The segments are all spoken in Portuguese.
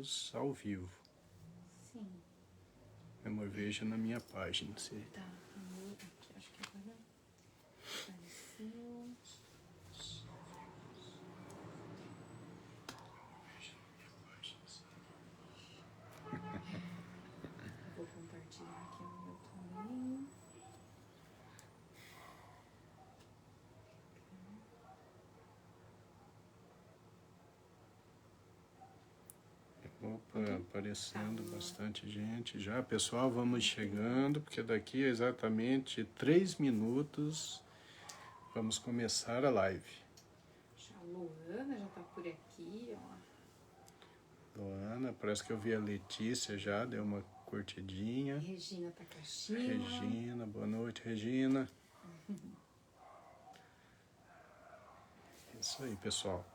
estamos ao vivo. Sim. Amor, veja na minha página. Se... Tá, aqui, acho que agora apareceu. Vou compartilhar aqui o meu também. Opa, aparecendo bastante gente já. Pessoal, vamos chegando, porque daqui a exatamente 3 minutos vamos começar a live. A Luana já tá por aqui, ó. Luana, parece que eu vi a Letícia já, deu uma curtidinha. Regina Takashima. Regina, boa noite, Regina. Isso aí, pessoal.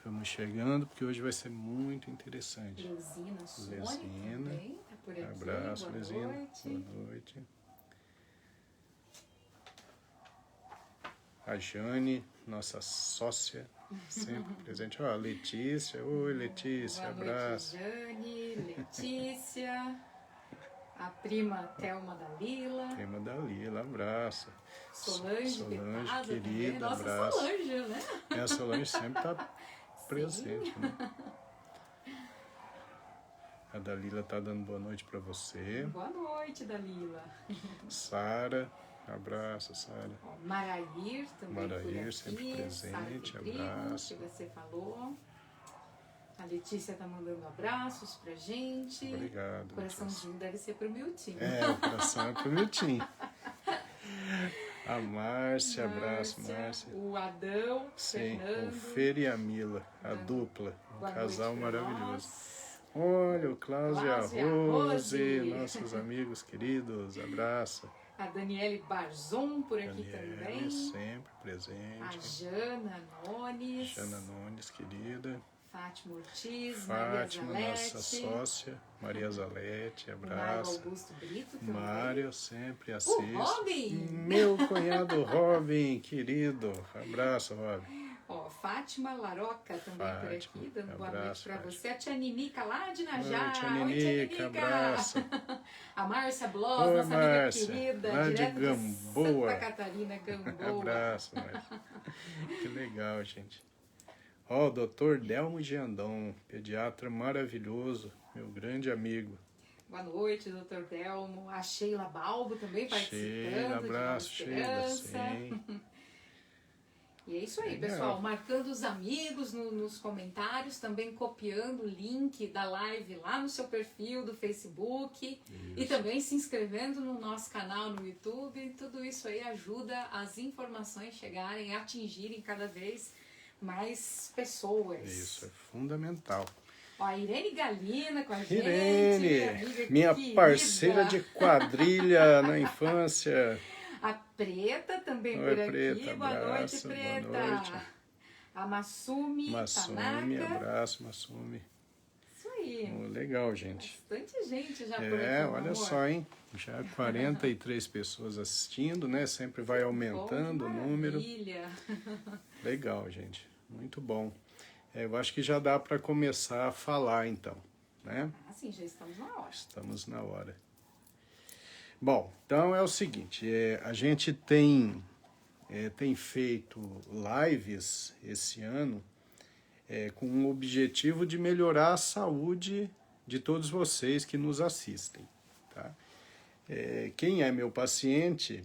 Vamos chegando, porque hoje vai ser muito interessante. Luzina Sônia também tá por aqui. Abraço, boa Luzina. noite. Boa noite. A Jane, nossa sócia, sempre presente. Ó, a Letícia. Oi, Letícia, boa abraço. Noite, Jane, Letícia, a prima Thelma da Lila. Prima da Lila, abraço. Solange Betada querida, também. Nossa, abraço. Solange, né? A Solange sempre está presente, né? A Dalila tá dando boa noite para você. Boa noite, Dalila. Sara, abraço, Sara. Marair também Marair, por aqui. sempre presente, Sara Rodrigo, abraço. que você falou. A Letícia tá mandando abraços pra gente. Obrigado. O coraçãozinho deve ser pro Milton. O coração é pro Milton. A Márcia, abraço, Márcia. O Adão, Sim, Fernando. o Fer e a Mila, a dupla, um Boa casal noite pra maravilhoso. nós. Olha, o Cláudio e a Cláudio e a Rose, Rose. nossos amigos queridos, abraço. A Daniele Barzon por aqui Daniele, também. sempre A presente. Jana Nones. Jana Nunes, querida. Fátima Ortiz, Fátima, Maria nossa Zalete. sócia. Maria Zalete, O Mário abraço. Augusto Brito também. Mário, sempre assiste. O Robin! Meu cunhado Robin, querido. Abraço, Robin. Ó, Fátima Laroca também Fátima, por aqui, dando boa noite abraço, pra Fátima. você. A tia Ninica lá de Najá. Oi, tia Oi, Ninica, abraço. A Márcia Bloss, Oi, nossa Márcia, amiga querida, lá de direto Gamboa. Santa Catarina, Gamboa. Abraço, Márcia. Que legal, gente. Ó, o doutor Delmo Giandão, pediatra maravilhoso, meu grande amigo. Boa noite, doutor Delmo. A Sheila Balbo também participando. Sheila, abraço, de Nova Sheila, Esperança. sim. E é isso aí, Legal. pessoal. Marcando os amigos nos comentários, também copiando o link da live lá no seu perfil do Facebook. E também se inscrevendo no nosso canal no YouTube. Tudo isso aí ajuda as informações chegarem, atingirem cada vez mais pessoas. Isso é fundamental. Ó, a Irene Galina com a gente. Irene, minha parceira de quadrilha na infância. A Preta também Oi, por aqui. Preta, Boa abraço, noite, Preta. boa noite. A Masumi Massumi, Tanaka. abraço, Massumi. Isso aí. Oh, legal, gente. Bastante gente já por aqui. Olha amor. só, hein? Já 43 pessoas assistindo, né? Sempre vai aumentando o número. Maravilha. Legal, gente. Muito bom. Eu acho que já dá para começar a falar, então, né? Assim, já estamos na hora. Estamos na hora. Bom, então é o seguinte, a gente tem feito lives esse ano com o objetivo de melhorar a saúde de todos vocês que nos assistem. Tá? Quem é meu paciente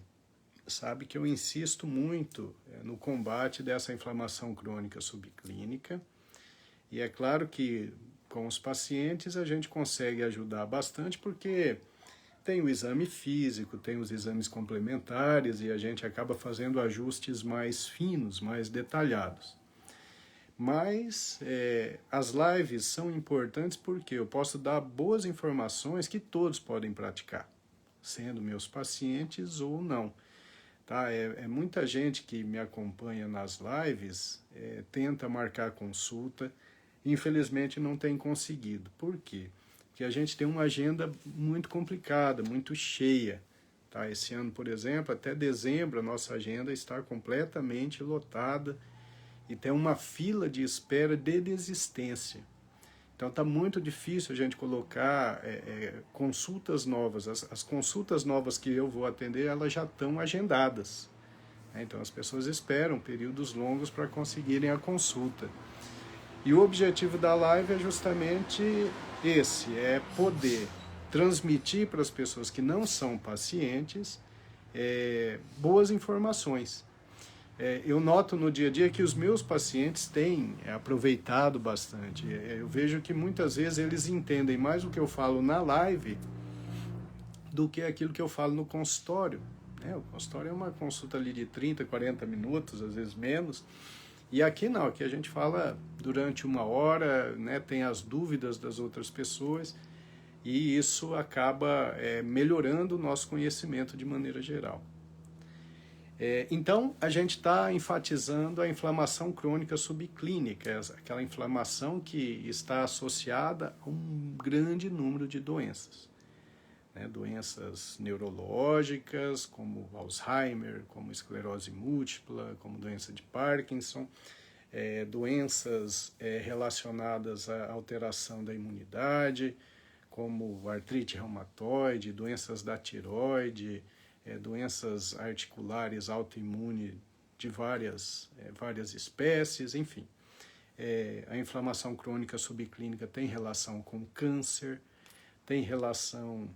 sabe que eu insisto muito no combate dessa inflamação crônica subclínica, e é claro que com os pacientes a gente consegue ajudar bastante porque tem o exame físico, tem os exames complementares e a gente acaba fazendo ajustes mais finos, mais detalhados. Mas as lives são importantes porque eu posso dar boas informações que todos podem praticar, sendo meus pacientes ou não. Tá? Muita gente que me acompanha nas lives tenta marcar consulta, infelizmente não tem conseguido. Por quê? Porque a gente tem uma agenda muito complicada, muito cheia. Tá? Esse ano, por exemplo, até dezembro, a nossa agenda está completamente lotada e tem uma fila de espera de desistência. Então está muito difícil a gente colocar consultas novas. As consultas novas que eu vou atender, elas já estão agendadas. Então as pessoas esperam períodos longos para conseguirem a consulta. E o objetivo da live é justamente esse, é poder transmitir para as pessoas que não são pacientes boas informações. Eu noto no dia a dia que os meus pacientes têm aproveitado bastante. Eu vejo que muitas vezes eles entendem mais o que eu falo na live do que aquilo que eu falo no consultório. O consultório é uma consulta ali de 30, 40 minutos, às vezes menos. E aqui não, aqui a gente fala durante 1 hora, né, tem as dúvidas das outras pessoas e isso acaba melhorando o nosso conhecimento de maneira geral. Então, a gente está enfatizando a inflamação crônica subclínica, aquela inflamação que está associada a um grande número de doenças. Doenças neurológicas, como Alzheimer, como esclerose múltipla, como doença de Parkinson, doenças relacionadas à alteração da imunidade, como artrite reumatoide, doenças da tireoide, doenças articulares autoimunes de várias espécies, enfim. A inflamação crônica subclínica tem relação com câncer, tem relação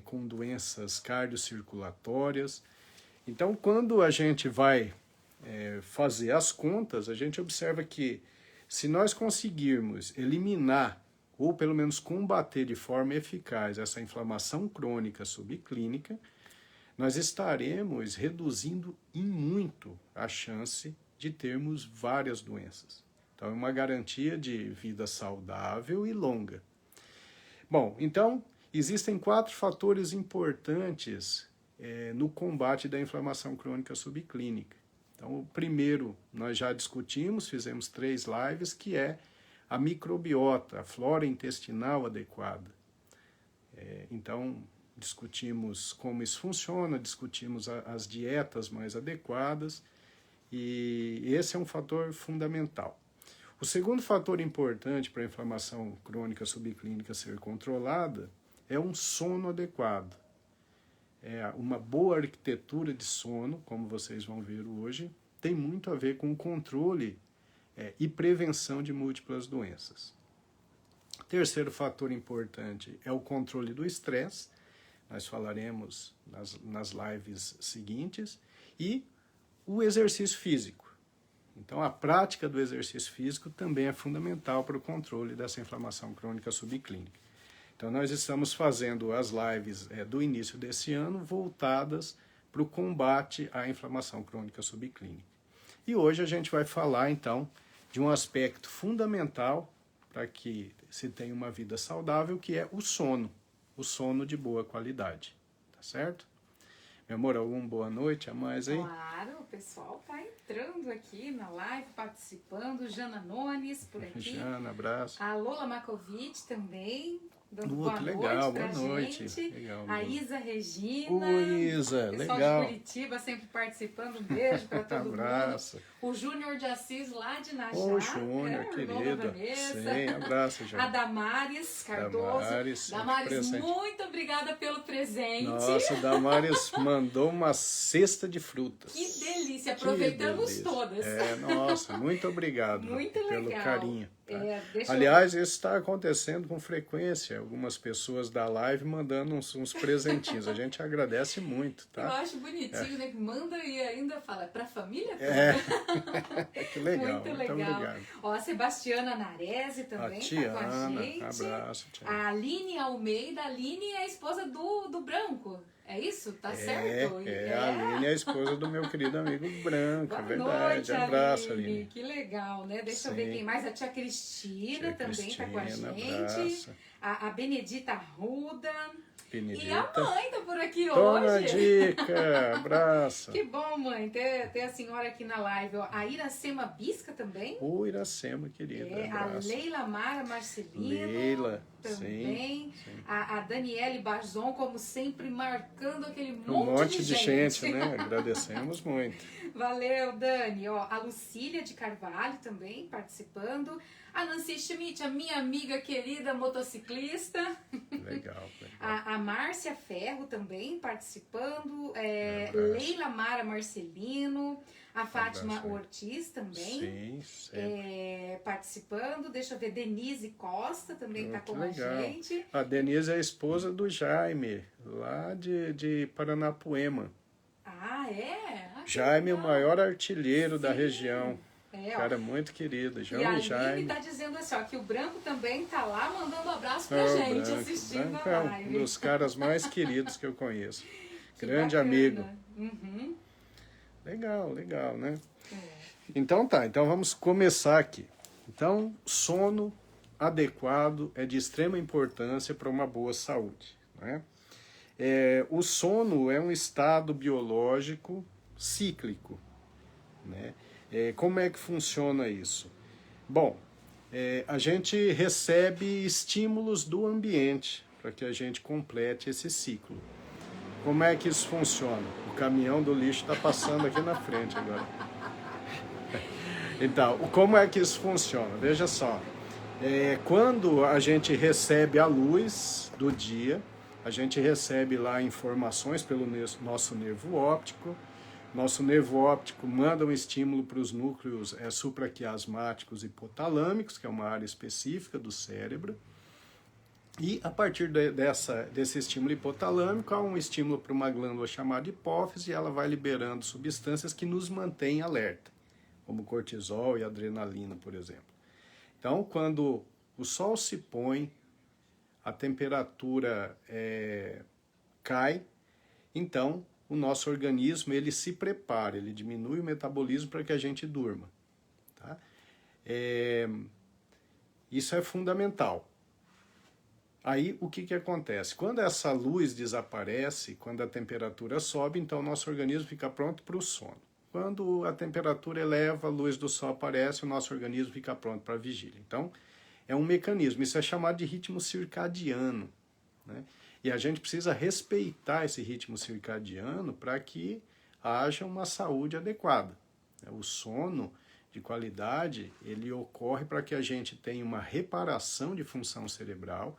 com doenças cardiocirculatórias. Então, quando a gente vai fazer as contas, a gente observa que se nós conseguirmos eliminar ou pelo menos combater de forma eficaz essa inflamação crônica subclínica, nós estaremos reduzindo em muito a chance de termos várias doenças. Então, é uma garantia de vida saudável e longa. Bom, então, existem 4 fatores importantes no combate da inflamação crônica subclínica. Então, o primeiro nós já discutimos, fizemos 3 lives, que é a microbiota, a flora intestinal adequada. Então, discutimos como isso funciona, discutimos as dietas mais adequadas, e esse é um fator fundamental. O segundo fator importante para a inflamação crônica subclínica ser controlada é um sono adequado. Uma boa arquitetura de sono, como vocês vão ver hoje, tem muito a ver com o controle e prevenção de múltiplas doenças. O terceiro fator importante é o controle do estresse, nós falaremos nas lives seguintes, e o exercício físico. Então, a prática do exercício físico também é fundamental para o controle dessa inflamação crônica subclínica. Então, nós estamos fazendo as lives do início desse ano voltadas para o combate à inflamação crônica subclínica. E hoje a gente vai falar, então, de um aspecto fundamental para que se tenha uma vida saudável, que é o sono de boa qualidade. Tá certo? Meu amor, alguma boa noite a mais aí? Claro, o pessoal tá entrando aqui na live, participando. Jana Nones por aqui. Jana, abraço. A Lola Makovic também, dando boa noite. Gente. Legal, a Isa Regina. Oi, Isa, pessoal legal. de Curitiba sempre participando. Um beijo para todo abraço. mundo. O Júnior de Assis, lá de Najá. Ô, Júnior, querido. Sim, abraço, Júnior. A Damares Cardoso. Damares, muito obrigada pelo presente. Nossa, Damares mandou uma cesta de frutas. Que delícia, aproveitamos todas. Nossa, muito obrigado muito pelo legal. Carinho. Tá? Aliás, isso está acontecendo com frequência. Algumas pessoas da live mandando uns presentinhos. A gente agradece muito, tá? Eu acho bonitinho, né? Que manda e ainda fala para a família toda. Que legal, muito legal. Obrigado. Ó, a Sebastiana Narese também está com a gente. Abraço, tia. A Aline Almeida. A Aline é a esposa do Branco. É isso? Tá certo? A Aline é a esposa do meu querido amigo Branco, Boa verdade. Noite, Abraço, Aline. Aline. Que legal, né? Deixa eu ver quem mais. A tia Cristina também está com a gente. Abraço. A Benedita Arruda. Benedita. E a mãe tá por aqui Toma hoje. dica, abraço. Que bom, mãe, ter a senhora aqui na live. Ó. A Iracema Bisca também. Ô, Iracema, querida, abraço. A Leila Mara Marcelino. Leila, também. Sim. A Daniele Barzon, como sempre, marcando aquele monte de gente, né? Agradecemos muito. Valeu, Dani. Ó, a Lucília de Carvalho também participando. A Nancy Schmidt, a minha amiga querida motociclista. Legal, legal. A Márcia Ferro também participando. Leila Mara Marcelino. A Fátima Ortiz também. Sim, participando. Deixa eu ver, Denise Costa também está com legal. a gente. A Denise é a esposa do Jaime, lá de Paranapuema. Ah, é? Jaime, o maior artilheiro da região. Cara, muito querido. E a Aline tá dizendo assim, ó, que o Branco também tá lá mandando um abraço pra gente, Branco. assistindo Branco a live. É um dos caras mais queridos que eu conheço. Grande bacana. amigo. Uhum. Legal, né? Então então vamos começar aqui. Então, sono adequado é de extrema importância para uma boa saúde, né? O sono é um estado biológico cíclico, né? Como é que funciona isso? Bom, a gente recebe estímulos do ambiente para que a gente complete esse ciclo. Como é que isso funciona? O caminhão do lixo está passando aqui na frente agora. Então, como é que isso funciona? Veja só, quando a gente recebe a luz do dia, a gente recebe lá informações pelo nosso nervo óptico. Nosso nervo óptico manda um estímulo para os núcleos supraquiasmáticos e hipotalâmicos, que é uma área específica do cérebro. E a partir desse estímulo hipotalâmico, há um estímulo para uma glândula chamada hipófise e ela vai liberando substâncias que nos mantêm alerta, como cortisol e adrenalina, por exemplo. Então, quando o sol se põe, a temperatura cai, então o nosso organismo ele se prepara, ele diminui o metabolismo para que a gente durma. Tá? Isso é fundamental. Aí o que acontece? Quando essa luz desaparece, quando a temperatura sobe, então o nosso organismo fica pronto para o sono. Quando a temperatura eleva, a luz do sol aparece, o nosso organismo fica pronto para a vigília. Então, é um mecanismo, isso é chamado de ritmo circadiano, né? E a gente precisa respeitar esse ritmo circadiano para que haja uma saúde adequada. O sono de qualidade, ele ocorre para que a gente tenha uma reparação de função cerebral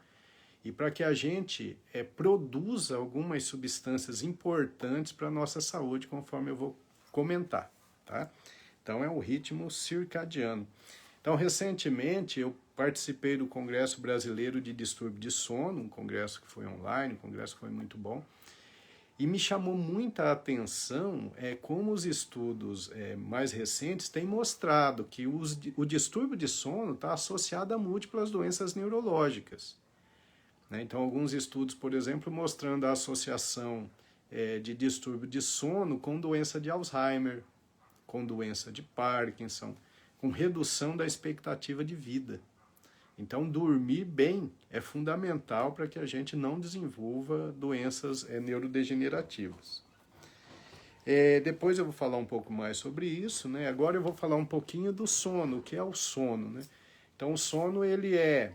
e para que a gente produza algumas substâncias importantes para a nossa saúde, conforme eu vou comentar, tá? Então é o ritmo circadiano. Então, recentemente, eu participei do Congresso Brasileiro de Distúrbio de Sono, um congresso que foi online, um congresso que foi muito bom, e me chamou muita atenção como os estudos mais recentes têm mostrado que o distúrbio de sono está associado a múltiplas doenças neurológicas. Então, alguns estudos, por exemplo, mostrando a associação de distúrbio de sono com doença de Alzheimer, com doença de Parkinson, com redução da expectativa de vida. Então, dormir bem é fundamental para que a gente não desenvolva doenças neurodegenerativas. Depois eu vou falar um pouco mais sobre isso, né? Agora eu vou falar um pouquinho do sono, o que é o sono, né? Então, o sono ele é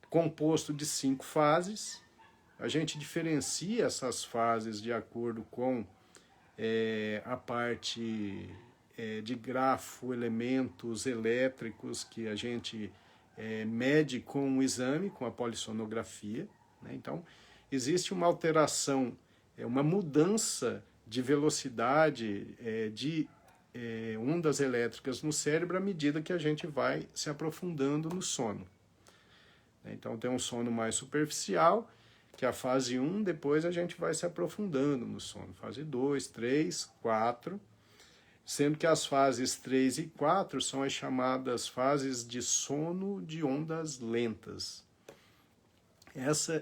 composto de 5 fases. A gente diferencia essas fases de acordo com a parte de grafo, elementos elétricos que a gente mede com o exame, com a polissonografia, né? Então, existe uma alteração, uma mudança de velocidade de ondas elétricas no cérebro à medida que a gente vai se aprofundando no sono. Então, tem um sono mais superficial, que é a fase 1, depois a gente vai se aprofundando no sono. Fase 2, 3, 4, sendo que as fases 3 e 4 são as chamadas fases de sono de ondas lentas.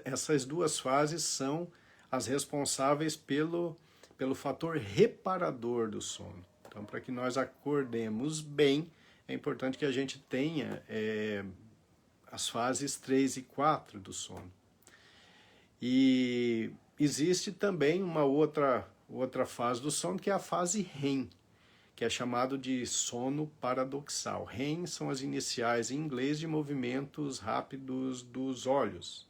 Essas duas fases são as responsáveis pelo fator reparador do sono. Então, para que nós acordemos bem, é importante que a gente tenha as fases 3 e 4 do sono. E existe também uma outra fase do sono, que é a fase REM, que é chamado de sono paradoxal. REM são as iniciais em inglês de movimentos rápidos dos olhos.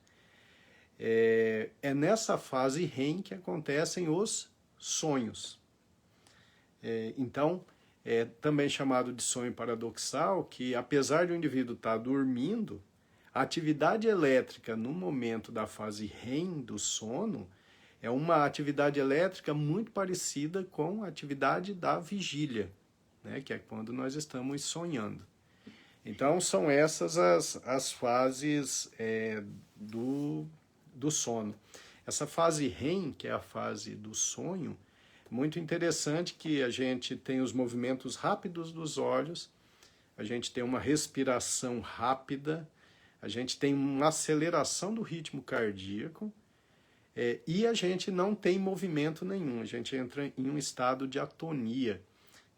É nessa fase REM que acontecem os sonhos. Então, é também chamado de sonho paradoxal, que apesar de o indivíduo estar dormindo, a atividade elétrica no momento da fase REM do sono é uma atividade elétrica muito parecida com a atividade da vigília, né, que é quando nós estamos sonhando. Então, são essas as fases do sono. Essa fase REM, que é a fase do sonho, muito interessante que a gente tem os movimentos rápidos dos olhos, a gente tem uma respiração rápida, a gente tem uma aceleração do ritmo cardíaco, e a gente não tem movimento nenhum, a gente entra em um estado de atonia.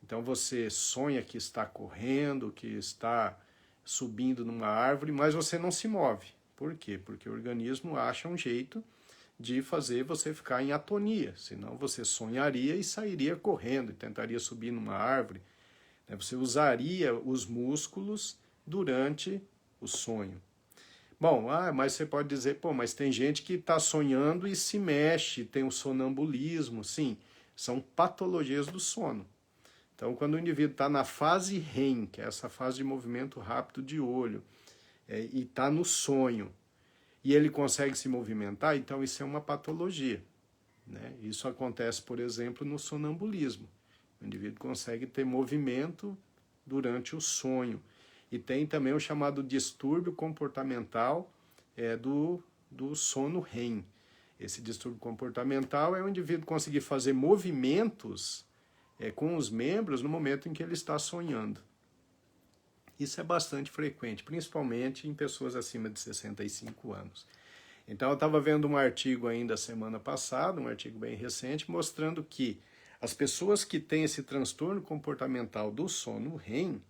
Então você sonha que está correndo, que está subindo numa árvore, mas você não se move. Por quê? Porque o organismo acha um jeito de fazer você ficar em atonia, senão você sonharia e sairia correndo e tentaria subir numa árvore. Você usaria os músculos durante o sonho. Bom, mas você pode dizer, pô, mas tem gente que está sonhando e se mexe, tem o sonambulismo. Sim, são patologias do sono. Então, quando o indivíduo está na fase REM, que é essa fase de movimento rápido de olho, e está no sonho, e ele consegue se movimentar, então isso é uma patologia, né? Isso acontece, por exemplo, no sonambulismo. O indivíduo consegue ter movimento durante o sonho. E tem também o chamado distúrbio comportamental do sono REM. Esse distúrbio comportamental é o indivíduo conseguir fazer movimentos com os membros no momento em que ele está sonhando. Isso é bastante frequente, principalmente em pessoas acima de 65 anos. Então eu estava vendo um artigo ainda semana passada, um artigo bem recente, mostrando que as pessoas que têm esse transtorno comportamental do sono REM,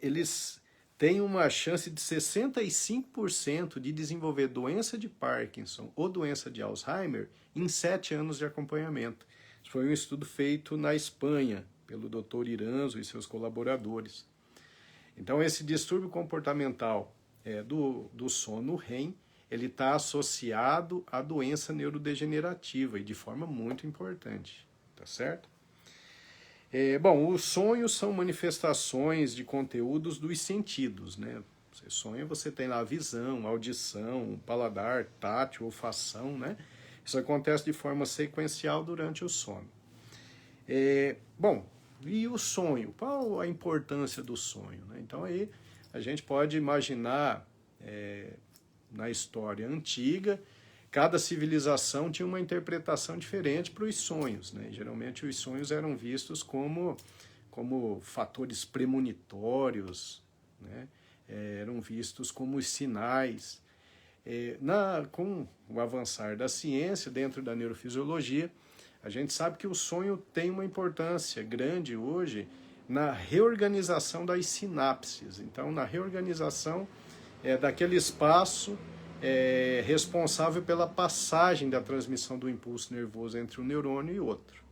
eles têm uma chance de 65% de desenvolver doença de Parkinson ou doença de Alzheimer em 7 anos de acompanhamento. Isso foi um estudo feito na Espanha, pelo Dr. Iranzo e seus colaboradores. Então, esse distúrbio comportamental do sono REM, ele está associado à doença neurodegenerativa e de forma muito importante, tá certo? Bom, os sonhos são manifestações de conteúdos dos sentidos, né? Você sonha, você tem lá a visão, audição, paladar, tátil, olfação, né? Isso acontece de forma sequencial durante o sono. Bom, e o sonho? Qual a importância do sonho, né? Então aí a gente pode imaginar na história antiga, cada civilização tinha uma interpretação diferente para os sonhos, né? Geralmente os sonhos eram vistos como fatores premonitórios, né? Eram vistos como os sinais. Com o avançar da ciência, dentro da neurofisiologia, a gente sabe que o sonho tem uma importância grande hoje na reorganização das sinapses. Então, na reorganização daquele espaço responsável pela passagem da transmissão do impulso nervoso entre um neurônio e outro.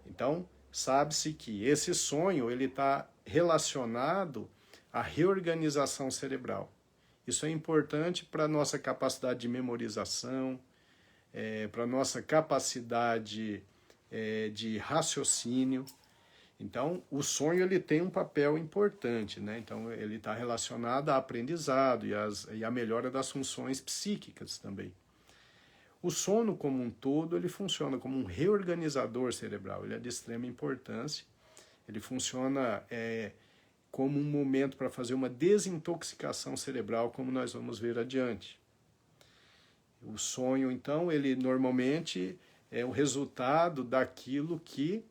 Então, sabe-se que esse sonho ele está relacionado à reorganização cerebral. Isso é importante para a nossa capacidade de memorização, para a nossa capacidade de raciocínio. Então, o sonho ele tem um papel importante, né? Então, ele está relacionado ao aprendizado e à melhora das funções psíquicas também. O sono como um todo, ele funciona como um reorganizador cerebral, ele é de extrema importância, ele funciona como um momento para fazer uma desintoxicação cerebral, como nós vamos ver adiante. O sonho, então, ele normalmente é o resultado daquilo que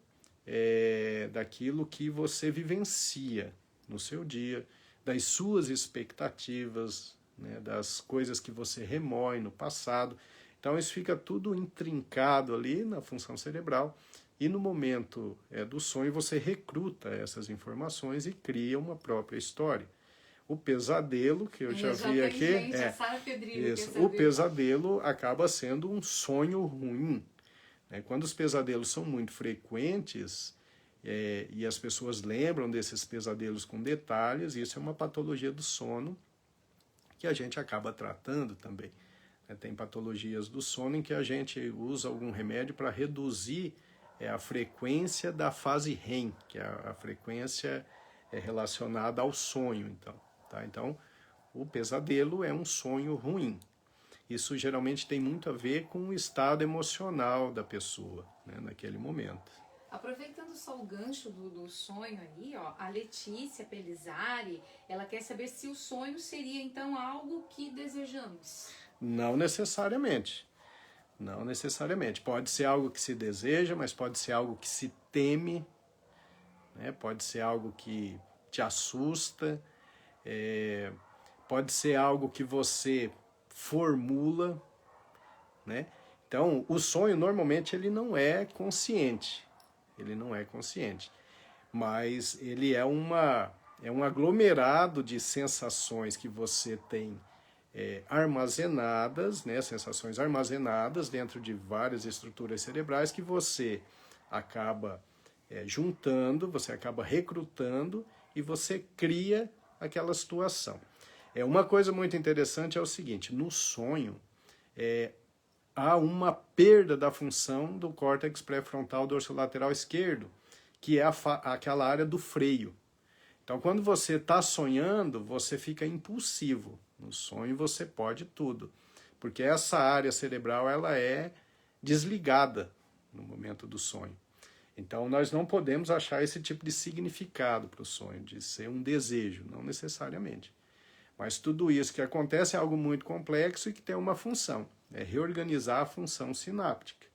você vivencia no seu dia, das suas expectativas, né, das coisas que você remói no passado. Então isso fica tudo intrincado ali na função cerebral e no momento do sonho você recruta essas informações e cria uma própria história. O pesadelo, que eu já vi aqui, o pesadelo acaba sendo um sonho ruim. Quando os pesadelos são muito frequentes e as pessoas lembram desses pesadelos com detalhes, isso é uma patologia do sono que a gente acaba tratando também. Tem patologias do sono em que a gente usa algum remédio para reduzir é a frequência da fase REM, que é a frequência relacionada ao sonho, então. Tá? Então, o pesadelo é um sonho ruim. Isso geralmente tem muito a ver com o estado emocional da pessoa, né, naquele momento. Aproveitando só o gancho do sonho aí, ó, a Letícia Pelizari, ela quer saber se o sonho seria então algo que desejamos. Não necessariamente. Não necessariamente. Pode ser algo que se deseja, mas pode ser algo que se teme, né? Pode ser algo que te assusta, pode ser algo que você formula, né? Então, o sonho normalmente ele não é consciente. Ele não é consciente. Mas ele é um aglomerado de sensações que você tem armazenadas, né, sensações armazenadas dentro de várias estruturas cerebrais que você acaba juntando, você acaba recrutando e você cria aquela situação. Uma coisa muito interessante é o seguinte, no sonho há uma perda da função do córtex pré-frontal dorsolateral esquerdo, que é aquela área do freio. Então, quando você está sonhando, você fica impulsivo. No sonho você pode tudo, porque essa área cerebral ela é desligada no momento do sonho. Então, nós não podemos achar esse tipo de significado para o sonho, de ser um desejo, não necessariamente. Mas tudo isso que acontece é algo muito complexo e que tem uma função, é reorganizar a função sináptica,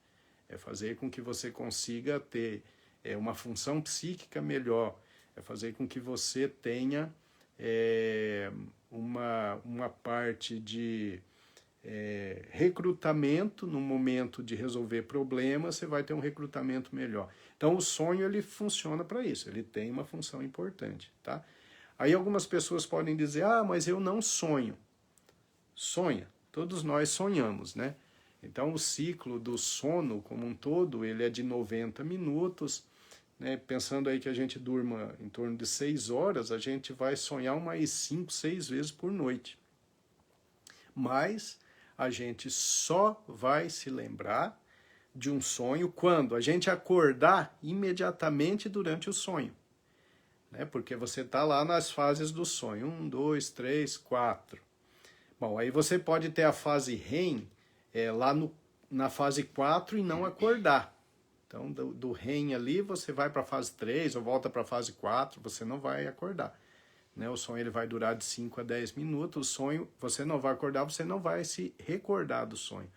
é fazer com que você consiga ter uma função psíquica melhor, é fazer com que você tenha uma parte de recrutamento no momento de resolver problemas, você vai ter um recrutamento melhor. Então o sonho ele funciona para isso, ele tem uma função importante, tá? Aí algumas pessoas podem dizer, mas eu não sonho. Sonha, todos nós sonhamos, né? Então o ciclo do sono como um todo, ele é de 90 minutos, né? Pensando aí que a gente durma em torno de 6 horas, a gente vai sonhar umas 5, 6 vezes por noite. Mas a gente só vai se lembrar de um sonho quando a gente acordar imediatamente durante o sonho. Né? Porque você está lá nas fases do sonho, 1, 2, 3, 4. Bom, aí você pode ter a fase REM lá na fase 4 e não acordar. Então, do REM ali, você vai para a fase 3 ou volta para a fase 4, você não vai acordar. Né? O sonho ele vai durar de 5 a 10 minutos, o sonho, você não vai acordar, você não vai se recordar do sonho.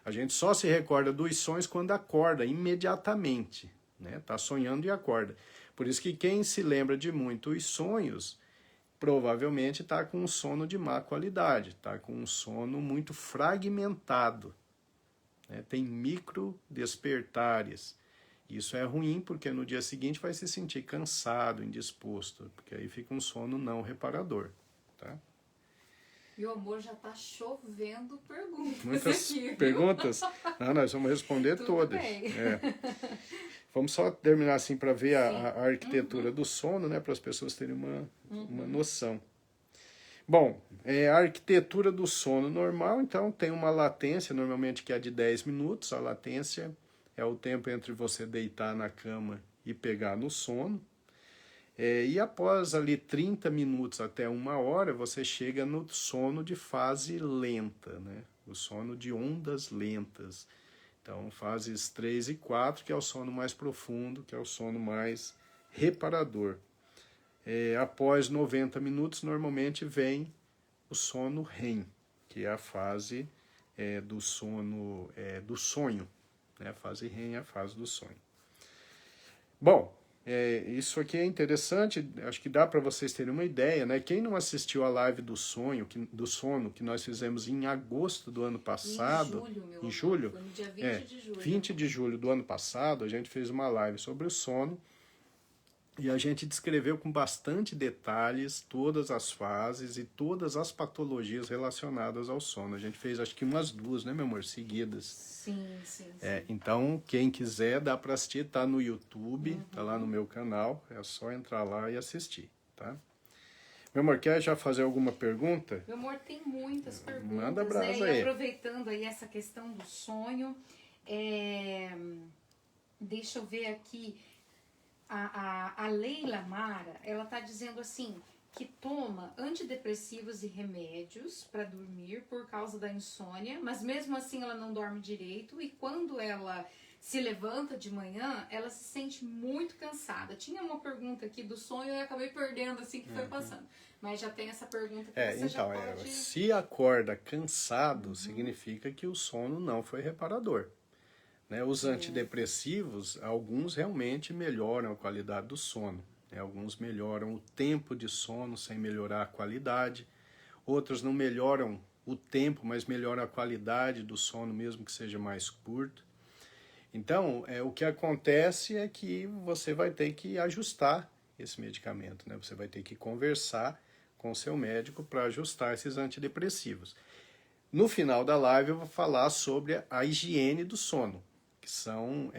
A gente só se recorda dos sonhos quando acorda, imediatamente. Né? Tá sonhando e acorda. Por isso que quem se lembra de muitos sonhos, provavelmente está com um sono de má qualidade, está com um sono muito fragmentado. Né? Tem micro despertares. Isso é ruim porque no dia seguinte vai se sentir cansado, indisposto, porque aí fica um sono não reparador. Tá? Meu amor, já tá chovendo perguntas. Muitas aqui, perguntas? Não, nós vamos responder Tudo todas. bem. Vamos só terminar assim para ver a arquitetura do sono, né, para as pessoas terem uma noção. Bom, a arquitetura do sono normal, então, tem uma latência, normalmente que é de 10 minutos. A latência é o tempo entre você deitar na cama e pegar no sono. E após ali 30 minutos até 1 hora, você chega no sono de fase lenta, né? O sono de ondas lentas. Então, fases 3 e 4, que é o sono mais profundo, que é o sono mais reparador. Após 90 minutos, normalmente vem o sono REM, que é a fase do sono, do sonho. Né? A fase REM é a fase do sonho. Bom, isso aqui é interessante, acho que dá para vocês terem uma ideia, né? Quem não assistiu a live do sono que nós fizemos em agosto do ano passado, em julho, foi no dia 20 de julho. 20 de julho do ano passado, a gente fez uma live sobre o sono e a gente descreveu com bastante detalhes todas as fases e todas as patologias relacionadas ao sono. A gente fez acho que umas 2, né, meu amor, seguidas. Sim. Então, quem quiser, dá para assistir, tá no YouTube, tá lá no meu canal, é só entrar lá e assistir, tá? Meu amor, quer já fazer alguma pergunta? Meu amor, tem muitas perguntas. Manda brasa aí. E aproveitando aí essa questão do sonho, Deixa eu ver aqui. A Leila Mara, ela tá dizendo assim, que toma antidepressivos e remédios para dormir por causa da insônia, mas mesmo assim ela não dorme direito e quando ela se levanta de manhã, ela se sente muito cansada. Tinha uma pergunta aqui do sonho e eu acabei perdendo assim que foi passando. Mas já tem essa pergunta que você já pode... se acorda cansado, significa que o sono não foi reparador. Né? Os antidepressivos, alguns realmente melhoram a qualidade do sono. Né? Alguns melhoram o tempo de sono sem melhorar a qualidade. Outros não melhoram o tempo, mas melhoram a qualidade do sono, mesmo que seja mais curto. Então, o que acontece é que você vai ter que ajustar esse medicamento. Né? Você vai ter que conversar com o seu médico para ajustar esses antidepressivos. No final da live eu vou falar sobre a higiene do sono, que são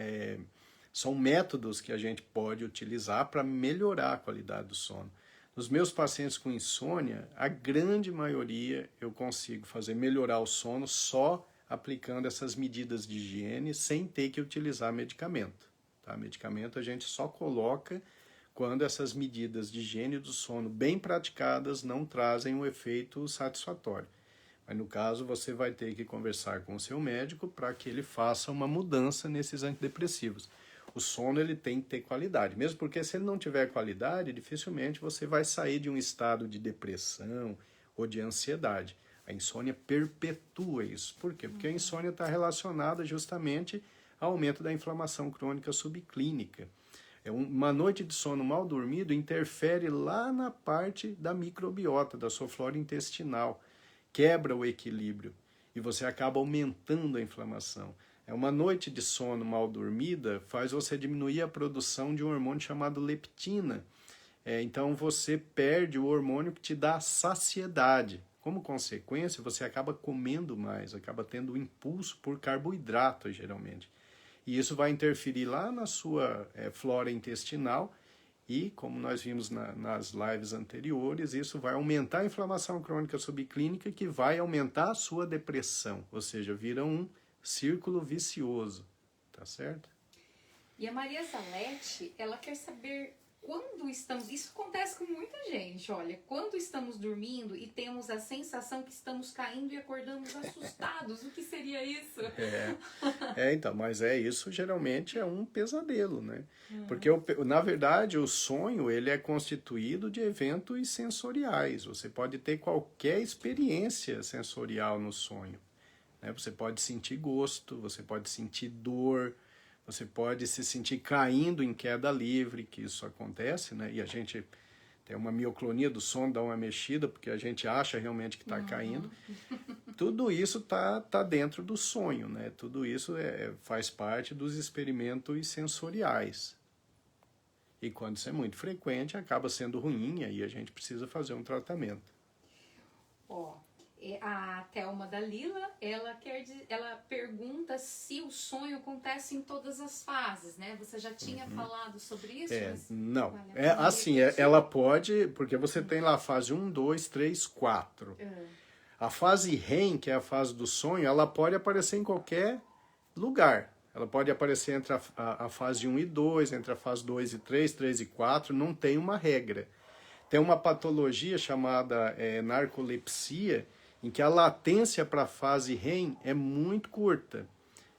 métodos que a gente pode utilizar para melhorar a qualidade do sono. Nos meus pacientes com insônia, a grande maioria eu consigo fazer melhorar o sono só aplicando essas medidas de higiene sem ter que utilizar medicamento. Tá? Medicamento a gente só coloca quando essas medidas de higiene do sono bem praticadas não trazem um efeito satisfatório. Mas no caso você vai ter que conversar com o seu médico para que ele faça uma mudança nesses antidepressivos. O sono ele tem que ter qualidade, mesmo porque se ele não tiver qualidade, dificilmente você vai sair de um estado de depressão ou de ansiedade. A insônia perpetua isso. Por quê? Porque a insônia está relacionada justamente ao aumento da inflamação crônica subclínica. Uma noite de sono mal dormido interfere lá na parte da microbiota, da sua flora intestinal, quebra o equilíbrio e você acaba aumentando a inflamação. Uma noite de sono mal dormida faz você diminuir a produção de um hormônio chamado leptina. Então você perde o hormônio que te dá saciedade. Como consequência, você acaba comendo mais, acaba tendo um impulso por carboidrato, geralmente. E isso vai interferir lá na sua flora intestinal e, como nós vimos nas lives anteriores, isso vai aumentar a inflamação crônica subclínica que vai aumentar a sua depressão, ou seja, vira um círculo vicioso, tá certo? E a Maria Zalete, ela quer saber quando estamos... Isso acontece com muita gente, olha. Quando estamos dormindo e temos a sensação que estamos caindo e acordamos assustados. O que seria isso? Então, mas isso geralmente é um pesadelo, né? Porque, na verdade, o sonho ele é constituído de eventos sensoriais. Você pode ter qualquer experiência sensorial no sonho. Né? Você pode sentir gosto, você pode sentir dor, você pode se sentir caindo em queda livre, que isso acontece, né? E a gente tem uma mioclonia do sono, dá uma mexida, porque a gente acha realmente que está caindo. Tudo isso tá dentro do sonho, né? Tudo isso faz parte dos experimentos sensoriais. E quando isso é muito frequente, acaba sendo ruim, e aí a gente precisa fazer um tratamento. A Thelma da Lila, ela pergunta se o sonho acontece em todas as fases, né? Você já tinha falado sobre isso? Não. Ela pode, porque você tem lá a fase 1, 2, 3, 4. A fase REM, que é a fase do sonho, ela pode aparecer em qualquer lugar. Ela pode aparecer entre a fase 1 e 2, entre a fase 2 e 3, 3 e 4, não tem uma regra. Tem uma patologia chamada narcolepsia, em que a latência para a fase REM é muito curta.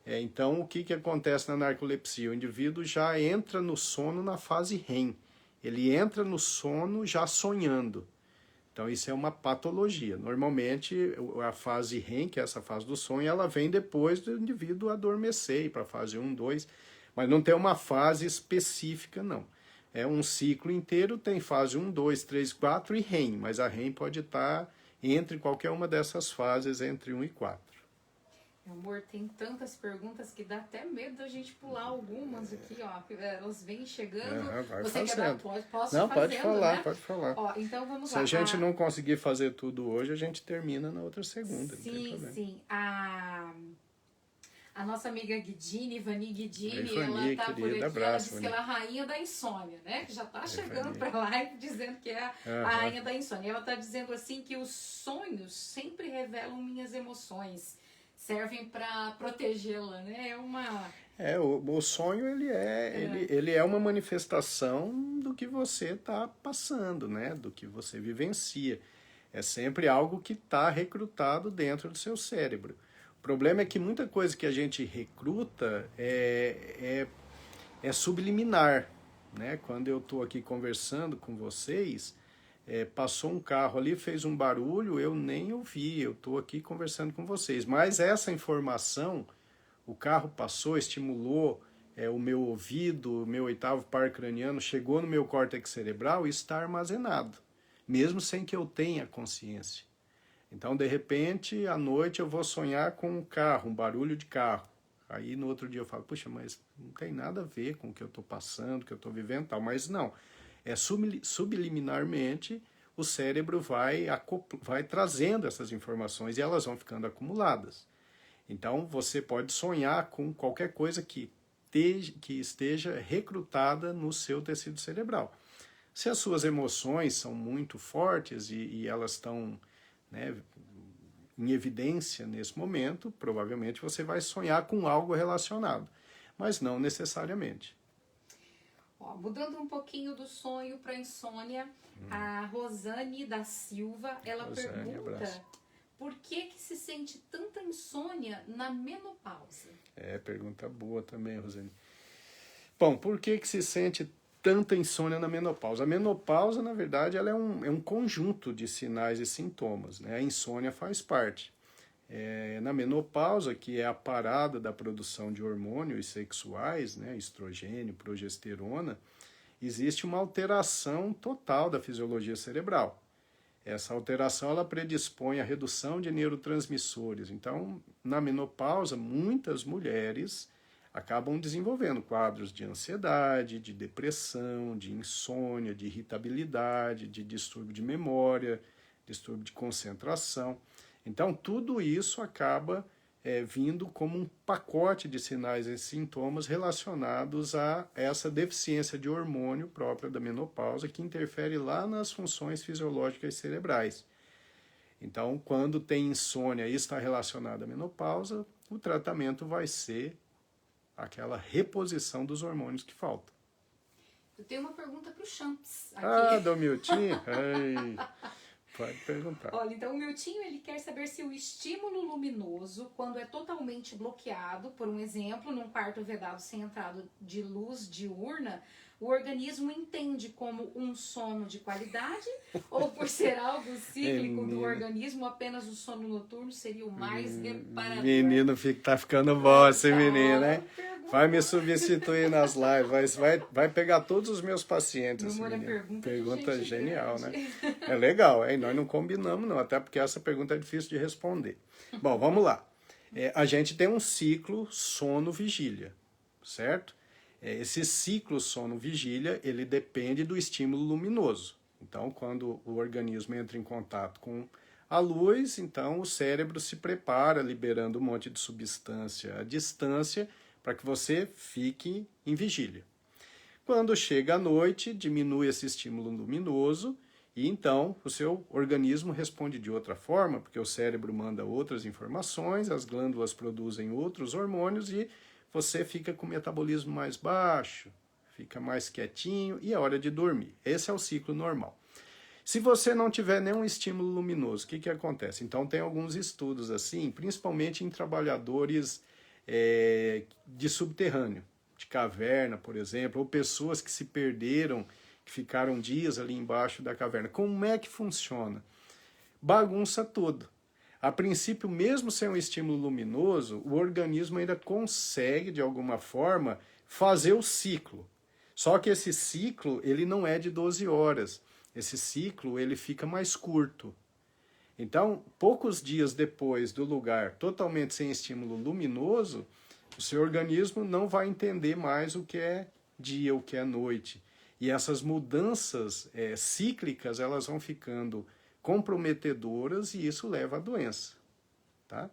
Então, o que acontece na narcolepsia? O indivíduo já entra no sono na fase REM. Ele entra no sono já sonhando. Então, isso é uma patologia. Normalmente, a fase REM, que é essa fase do sonho, ela vem depois do indivíduo adormecer, ir para a fase 1, 2, mas não tem uma fase específica, não. É um ciclo inteiro, tem fase 1, 2, 3, 4 e REM, mas a REM pode estar entre qualquer uma dessas fases, entre 1 e 4. Meu amor, tem tantas perguntas que dá até medo da gente pular algumas aqui, ó. Elas vêm chegando. Você quer dar? Posso não, pode falar, né? Pode falar. Ó, então vamos lá. Se a gente não conseguir fazer tudo hoje, a gente termina na outra segunda. Sim. A nossa amiga Guidini, Ivani Guidini, ela tá por aqui, ela disse que ela é a rainha da insônia, né? Que já tá chegando pra live dizendo que é a rainha da insônia. Ela tá dizendo assim que os sonhos sempre revelam minhas emoções, servem para protegê-la, né? O sonho ele é uma manifestação do que você está passando, né? Do que você vivencia. É sempre algo que está recrutado dentro do seu cérebro. O problema é que muita coisa que a gente recruta é subliminar, né? Quando eu estou aqui conversando com vocês, passou um carro ali, fez um barulho, eu nem ouvi, eu estou aqui conversando com vocês. Mas essa informação, o carro passou, estimulou o meu ouvido, o meu oitavo par craniano, chegou no meu córtex cerebral e está armazenado, mesmo sem que eu tenha consciência. Então, de repente, à noite eu vou sonhar com um carro, um barulho de carro. Aí no outro dia eu falo, puxa, mas não tem nada a ver com o que eu estou passando, o que eu estou vivendo e tal. Mas não, subliminarmente o cérebro vai trazendo essas informações e elas vão ficando acumuladas. Então você pode sonhar com qualquer coisa que esteja recrutada no seu tecido cerebral. Se as suas emoções são muito fortes e elas estão, né, em evidência nesse momento, provavelmente você vai sonhar com algo relacionado, mas não necessariamente. Mudando um pouquinho do sonho para insônia, a Rosane da Silva, ela pergunta abraço. Por que se sente tanta insônia na menopausa? Pergunta boa também, Rosane. Bom, por que se sente tanta insônia na menopausa? A menopausa, na verdade, ela é um conjunto de sinais e sintomas, né? A insônia faz parte. Na menopausa, que é a parada da produção de hormônios sexuais, né, estrogênio, progesterona, existe uma alteração total da fisiologia cerebral. Essa alteração ela predispõe à redução de neurotransmissores. Então, na menopausa, muitas mulheres acabam desenvolvendo quadros de ansiedade, de depressão, de insônia, de irritabilidade, de distúrbio de memória, distúrbio de concentração. Então, tudo isso acaba vindo como um pacote de sinais e sintomas relacionados a essa deficiência de hormônio própria da menopausa, que interfere lá nas funções fisiológicas cerebrais. Então, quando tem insônia e está relacionado à menopausa, o tratamento vai ser aquela reposição dos hormônios que faltam. Eu tenho uma pergunta para o Champs aqui. Do Miltinho? Pode perguntar. Olha, então o Miltinho, ele quer saber se o estímulo luminoso, quando é totalmente bloqueado, por um exemplo, num quarto vedado sem entrada de luz diurna, o organismo entende como um sono de qualidade ou por ser algo cíclico do organismo, apenas o sono noturno seria o mais reparador? Menino tá ficando bom esse menino, né? Vai me substituir nas lives, vai pegar todos os meus pacientes. Pergunta genial, né? É legal, hein? Nós não combinamos não, até porque essa pergunta é difícil de responder. Bom, vamos lá. A gente tem um ciclo sono-vigília, certo? Esse ciclo sono-vigília, ele depende do estímulo luminoso. Então, quando o organismo entra em contato com a luz, então o cérebro se prepara, liberando um monte de substância à distância, para que você fique em vigília. Quando chega a noite, diminui esse estímulo luminoso e então o seu organismo responde de outra forma, porque o cérebro manda outras informações, as glândulas produzem outros hormônios e você fica com o metabolismo mais baixo, fica mais quietinho e é hora de dormir. Esse é o ciclo normal. Se você não tiver nenhum estímulo luminoso, o que acontece? Então tem alguns estudos assim, principalmente em trabalhadores de subterrâneo, de caverna, por exemplo, ou pessoas que se perderam, que ficaram dias ali embaixo da caverna. Como é que funciona? Bagunça tudo. A princípio, mesmo sem um estímulo luminoso, o organismo ainda consegue, de alguma forma, fazer o ciclo. Só que esse ciclo, ele não é de 12 horas. Esse ciclo, ele fica mais curto. Então, poucos dias depois do lugar totalmente sem estímulo luminoso, o seu organismo não vai entender mais o que é dia, o que é noite. E essas mudanças cíclicas, elas vão ficando comprometedoras e isso leva à doença. Tá?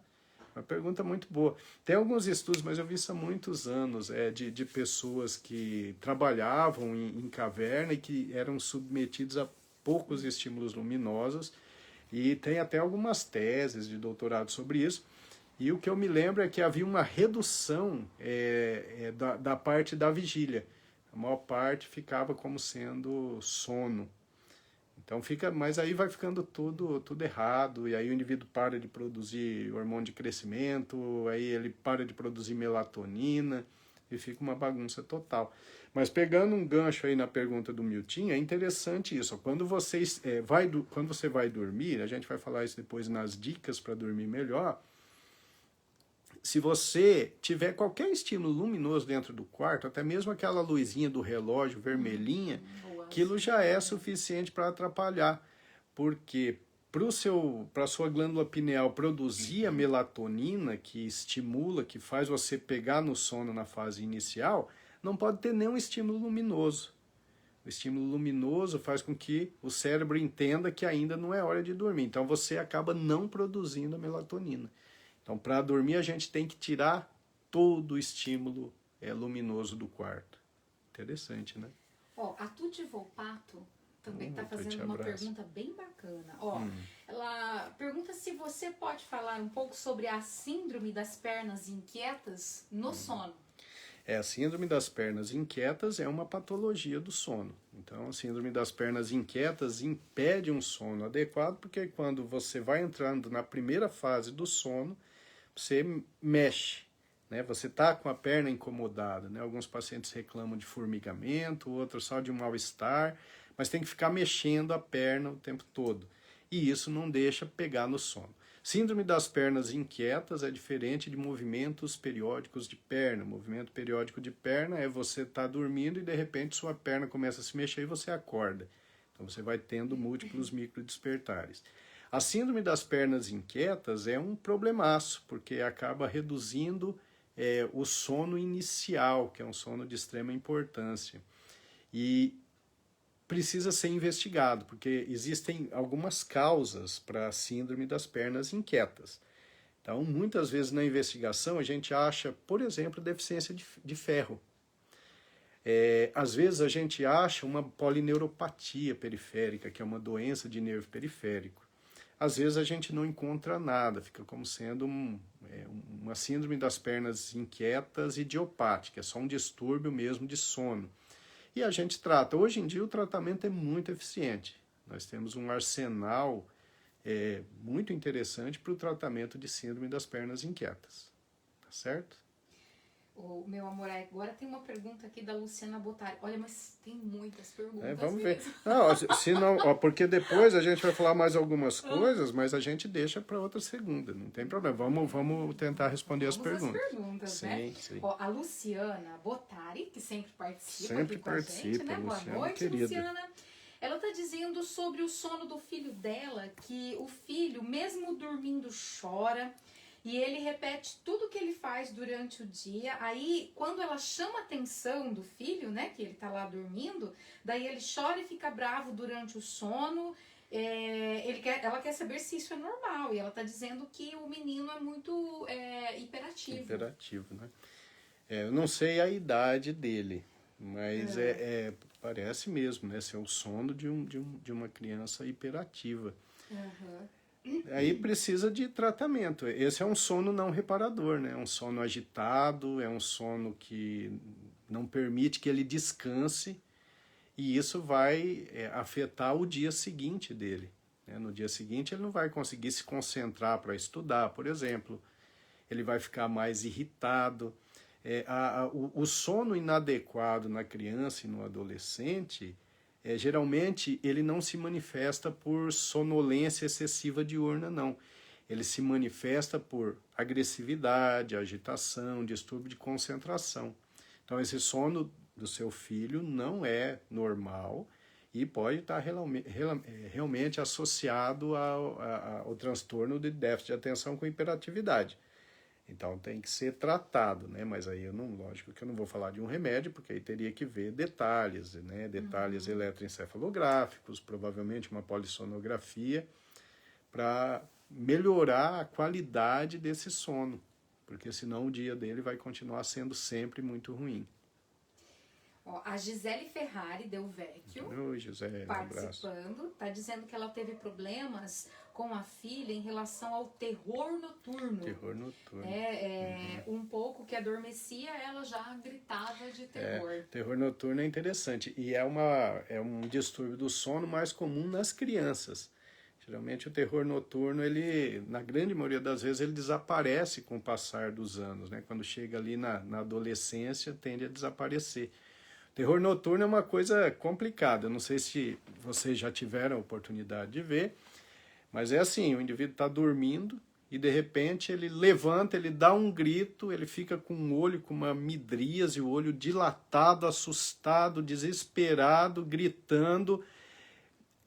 Uma pergunta muito boa. Tem alguns estudos, mas eu vi isso há muitos anos, de pessoas que trabalhavam em caverna e que eram submetidos a poucos estímulos luminosos. E tem até algumas teses de doutorado sobre isso. E o que eu me lembro é que havia uma redução da parte da vigília. A maior parte ficava como sendo sono. Então fica, mas aí vai ficando tudo errado, e aí o indivíduo para de produzir hormônio de crescimento, aí ele para de produzir melatonina, e fica uma bagunça total. Mas pegando um gancho aí na pergunta do Milton, é interessante isso. Quando quando você vai dormir, a gente vai falar isso depois nas dicas para dormir melhor. Se você tiver qualquer estímulo luminoso dentro do quarto, até mesmo aquela luzinha do relógio vermelhinha, aquilo já é suficiente para atrapalhar, porque para a sua glândula pineal produzir a melatonina, que estimula, que faz você pegar no sono na fase inicial, não pode ter nenhum estímulo luminoso. O estímulo luminoso faz com que o cérebro entenda que ainda não é hora de dormir, então você acaba não produzindo a melatonina. Então, para dormir, a gente tem que tirar todo o estímulo luminoso do quarto. Interessante, né? Ó, a Tuti Volpato também está fazendo uma pergunta bem bacana. Ó, ela pergunta se você pode falar um pouco sobre a síndrome das pernas inquietas no sono. A síndrome das pernas inquietas é uma patologia do sono. Então, a síndrome das pernas inquietas impede um sono adequado, porque quando você vai entrando na primeira fase do sono, você mexe, né? Você está com a perna incomodada, né? Alguns pacientes reclamam de formigamento, outros só de um mal-estar, mas tem que ficar mexendo a perna o tempo todo. E isso não deixa pegar no sono. Síndrome das pernas inquietas é diferente de movimentos periódicos de perna. Movimento periódico de perna é você estar dormindo e de repente sua perna começa a se mexer e você acorda. Então você vai tendo múltiplos microdespertares. A síndrome das pernas inquietas é um problemaço, porque acaba reduzindo o sono inicial, que é um sono de extrema importância. E precisa ser investigado, porque existem algumas causas para a síndrome das pernas inquietas. Então, muitas vezes na investigação a gente acha, por exemplo, deficiência de ferro. Às vezes a gente acha uma polineuropatia periférica, que é uma doença de nervo periférico. Às vezes a gente não encontra nada, fica como sendo uma síndrome das pernas inquietas idiopática, é só um distúrbio mesmo de sono. E a gente trata. Hoje em dia o tratamento é muito eficiente. Nós temos um arsenal muito interessante para o tratamento de síndrome das pernas inquietas. Tá certo? O meu amor, agora tem uma pergunta aqui da Luciana Botari. Olha, mas tem muitas perguntas. Vamos ver. Não, porque depois a gente vai falar mais algumas coisas, mas a gente deixa para outra segunda, não tem problema. Vamos tentar responder as perguntas. As perguntas, sim, né? Sim. Ó, a Luciana Botari, que sempre participa sempre aqui com a gente, né? Boa noite, querida. Luciana. Ela está dizendo sobre o sono do filho dela, que o filho, mesmo dormindo, chora. E ele repete tudo que ele faz durante o dia. Aí, quando ela chama a atenção do filho, né, que ele tá lá dormindo, daí ele chora e fica bravo durante o sono. Ela quer saber se isso é normal. E ela tá dizendo que o menino é muito hiperativo. Hiperativo, né? Eu não sei a idade dele, mas parece mesmo, né? Ser o sono de uma criança hiperativa. Uhum. Aí precisa de tratamento. Esse é um sono não reparador, né? É um sono agitado, é um sono que não permite que ele descanse, e isso vai afetar o dia seguinte dele, né? No dia seguinte ele não vai conseguir se concentrar para estudar, por exemplo. Ele vai ficar mais irritado. O sono inadequado na criança e no adolescente, geralmente ele não se manifesta por sonolência excessiva diurna, não. Ele se manifesta por agressividade, agitação, distúrbio de concentração. Então esse sono do seu filho não é normal e pode estar realmente associado ao transtorno de déficit de atenção com hiperatividade. Então tem que ser tratado, né? Mas aí lógico que eu não vou falar de um remédio, porque aí teria que ver detalhes, né? Detalhes eletroencefalográficos, provavelmente uma polissonografia, para melhorar a qualidade desse sono, porque senão o dia dele vai continuar sendo sempre muito ruim. Ó, a Gisele Ferrari Del Vecchio, Oi, Gisele, um abraço. participando, tá dizendo que ela teve problemas com a filha em relação ao terror noturno. Terror noturno. Um pouco que adormecia, ela já gritava de terror. Terror noturno é interessante e é um distúrbio do sono mais comum nas crianças. Geralmente o terror noturno, ele, na grande maioria das vezes, ele desaparece com o passar dos anos, né? Quando chega ali na adolescência, tende a desaparecer. Terror noturno é uma coisa complicada, eu não sei se vocês já tiveram a oportunidade de ver, mas é assim, o indivíduo está dormindo e de repente ele levanta, ele dá um grito, ele fica com o olho com uma midríase, o olho dilatado, assustado, desesperado, gritando.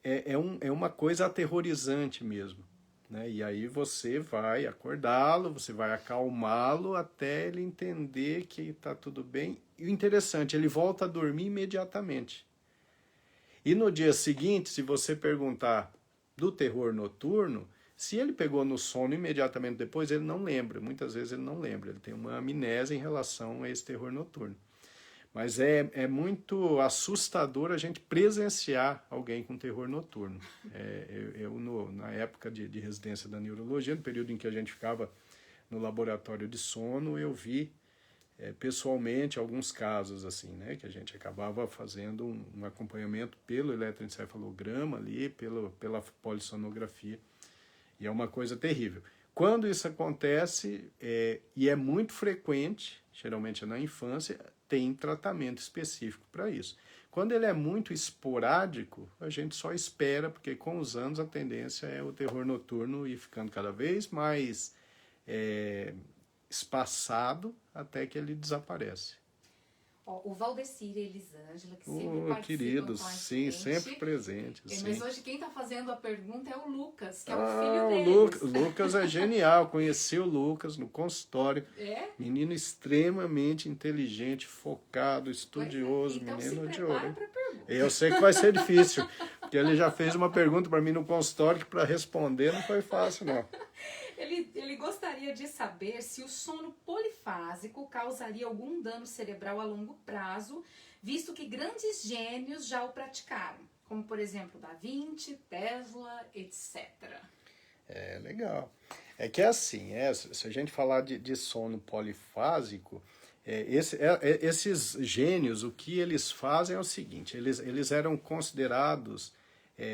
É uma coisa aterrorizante mesmo, né? E aí você vai acordá-lo, você vai acalmá-lo até ele entender que está tudo bem. E o interessante, ele volta a dormir imediatamente. E no dia seguinte, se você perguntar do terror noturno, se ele pegou no sono imediatamente depois, ele não lembra. Muitas vezes ele não lembra, ele tem uma amnésia em relação a esse terror noturno. Mas é muito assustador a gente presenciar alguém com terror noturno. Na época de residência da neurologia, no período em que a gente ficava no laboratório de sono, eu vi pessoalmente alguns casos assim, né, que a gente acabava fazendo um acompanhamento pelo eletroencefalograma ali, pela polissonografia, e é uma coisa terrível. Quando isso acontece, e é muito frequente, geralmente na infância, tem tratamento específico para isso. Quando ele é muito esporádico, a gente só espera, porque com os anos a tendência é o terror noturno ir ficando cada vez mais espaçado até que ele desaparece. Ó, o Valdecir e a Elisângela, que sempre participam queridos, com a sim, gente. sempre presentes. Mas hoje quem está fazendo a pergunta é o Lucas, que é o filho deles. O Lucas é genial, conheci o Lucas no consultório. Menino extremamente inteligente, focado, estudioso, então menino de prepara ouro. pra pergunta. Eu sei que vai ser difícil, porque ele já fez uma pergunta para mim no consultório que para responder não foi fácil, não. Ele gostaria de saber se o sono polifásico causaria algum dano cerebral a longo prazo, visto que grandes gênios já o praticaram, como por exemplo Da Vinci, Tesla, etc. Legal. É que é assim, se a gente falar de sono polifásico, esses gênios, o que eles fazem é o seguinte, eles eram considerados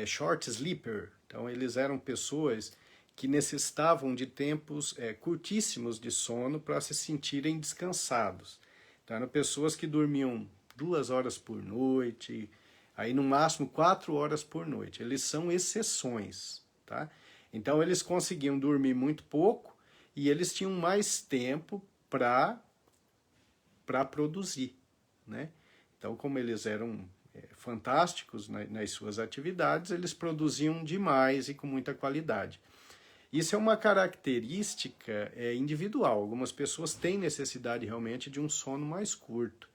short sleeper, então eles eram pessoas que necessitavam de tempos curtíssimos de sono para se sentirem descansados. Então eram pessoas que dormiam 2 horas por noite, aí no máximo 4 horas por noite. Eles são exceções, tá? Então eles conseguiam dormir muito pouco e eles tinham mais tempo para produzir, né? Então, como eles eram fantásticos nas suas atividades, eles produziam demais e com muita qualidade. Isso é uma característica individual. Algumas pessoas têm necessidade realmente de um sono mais curto.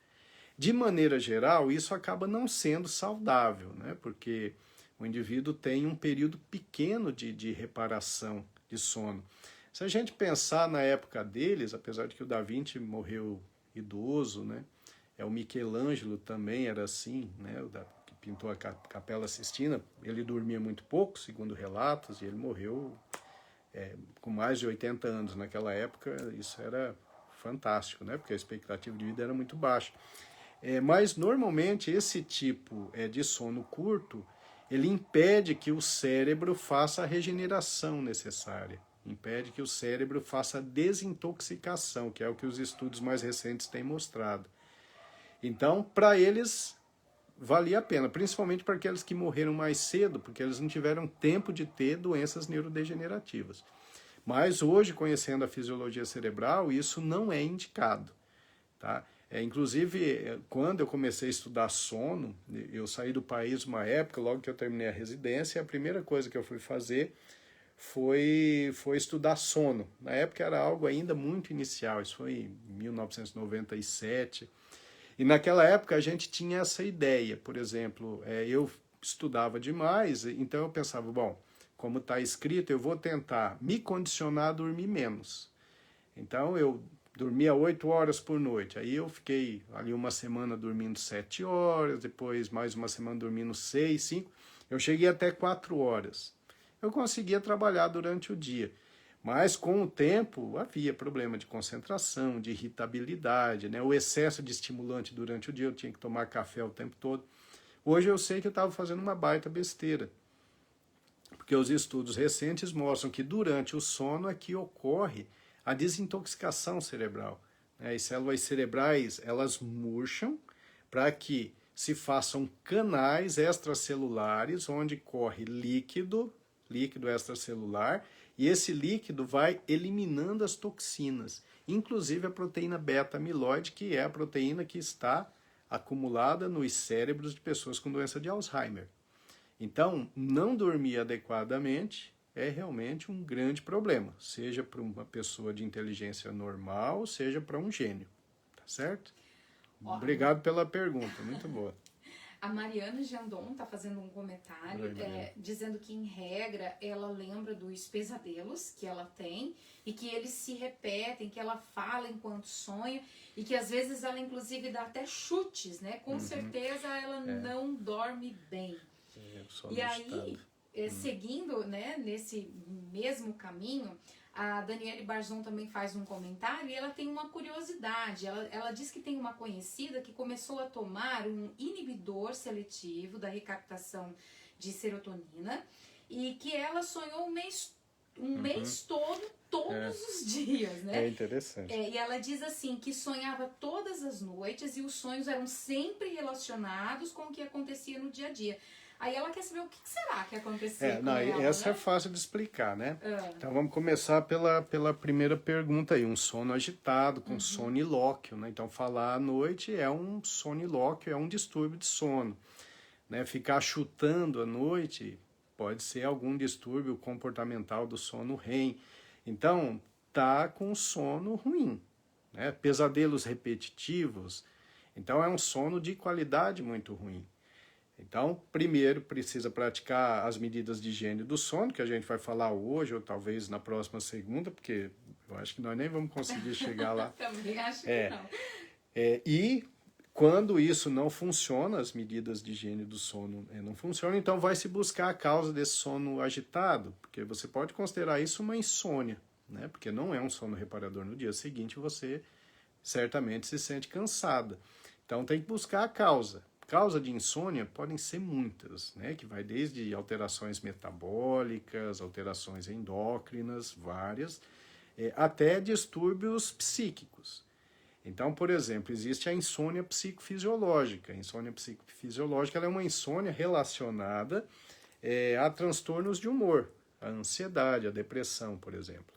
De maneira geral, isso acaba não sendo saudável, né? Porque o indivíduo tem um período pequeno de reparação de sono. Se a gente pensar na época deles, apesar de que o Da Vinci morreu idoso, né? O Michelangelo também era assim, né? Que pintou a Capela Sistina, ele dormia muito pouco, segundo relatos, e ele morreu com mais de 80 anos. Naquela época, isso era fantástico, né? Porque a expectativa de vida era muito baixa. Mas, normalmente, esse tipo de sono curto, ele impede que o cérebro faça a regeneração necessária, impede que o cérebro faça a desintoxicação, que é o que os estudos mais recentes têm mostrado. Então, para eles, valia a pena, principalmente para aqueles que morreram mais cedo, porque eles não tiveram tempo de ter doenças neurodegenerativas. Mas hoje, conhecendo a fisiologia cerebral, isso não é indicado, tá? Inclusive, quando eu comecei a estudar sono, eu saí do país uma época, logo que eu terminei a residência, a primeira coisa que eu fui fazer foi estudar sono. Na época era algo ainda muito inicial, isso foi em 1997. E naquela época a gente tinha essa ideia, por exemplo, eu estudava demais, então eu pensava, bom, como está escrito, eu vou tentar me condicionar a dormir menos. Então eu dormia 8 horas por noite. Aí eu fiquei ali uma semana dormindo 7 horas, depois mais uma semana dormindo 6, 5. Eu cheguei até 4 horas. Eu conseguia trabalhar durante o dia. Mas com o tempo havia problema de concentração, de irritabilidade, né? O excesso de estimulante durante o dia, eu tinha que tomar café o tempo todo. Hoje eu sei que eu estava fazendo uma baita besteira. Porque os estudos recentes mostram que durante o sono é que ocorre a desintoxicação cerebral. Né? As células cerebrais, elas murcham para que se façam canais extracelulares onde corre líquido extracelular, e esse líquido vai eliminando as toxinas, inclusive a proteína beta-amiloide, que é a proteína que está acumulada nos cérebros de pessoas com doença de Alzheimer. Então, não dormir adequadamente é realmente um grande problema, seja para uma pessoa de inteligência normal, seja para um gênio, tá certo? Obrigado pela pergunta, muito boa. A Mariana Gendon está fazendo um comentário dizendo que, em regra, ela lembra dos pesadelos que ela tem e que eles se repetem, que ela fala enquanto sonha e que às vezes ela inclusive dá até chutes, né? Com certeza ela não dorme bem. E aí, seguindo, né, nesse mesmo caminho, a Daniele Barzon também faz um comentário e ela tem uma curiosidade. Ela diz que tem uma conhecida que começou a tomar um inibidor seletivo da recaptação de serotonina e que ela sonhou um mês todo, todos os dias, né? É interessante. E ela diz assim, que sonhava todas as noites e os sonhos eram sempre relacionados com o que acontecia no dia a dia. Aí ela quer saber o que será que aconteceu com ela, essa né? é fácil de explicar, né? Então vamos começar pela primeira pergunta aí, um sono agitado, com sonilóquio, né? Então falar à noite é um sonilóquio, é um distúrbio de sono, né? Ficar chutando à noite pode ser algum distúrbio comportamental do sono REM. Então, tá com sono ruim, né? Pesadelos repetitivos, então é um sono de qualidade muito ruim. Então, primeiro precisa praticar as medidas de higiene do sono, que a gente vai falar hoje, ou talvez na próxima segunda, porque eu acho que nós nem vamos conseguir chegar lá. Também acho que não. E quando isso não funciona, as medidas de higiene do sono não funcionam, então vai se buscar a causa desse sono agitado, porque você pode considerar isso uma insônia, né? Porque não é um sono reparador. No dia seguinte você certamente se sente cansada. Então tem que buscar a causa. Causa de insônia podem ser muitas, né? Que vai desde alterações metabólicas, alterações endócrinas, várias, até distúrbios psíquicos. Então, por exemplo, existe a insônia psicofisiológica. A insônia psicofisiológica ela é uma insônia relacionada a transtornos de humor, a ansiedade, a depressão, por exemplo.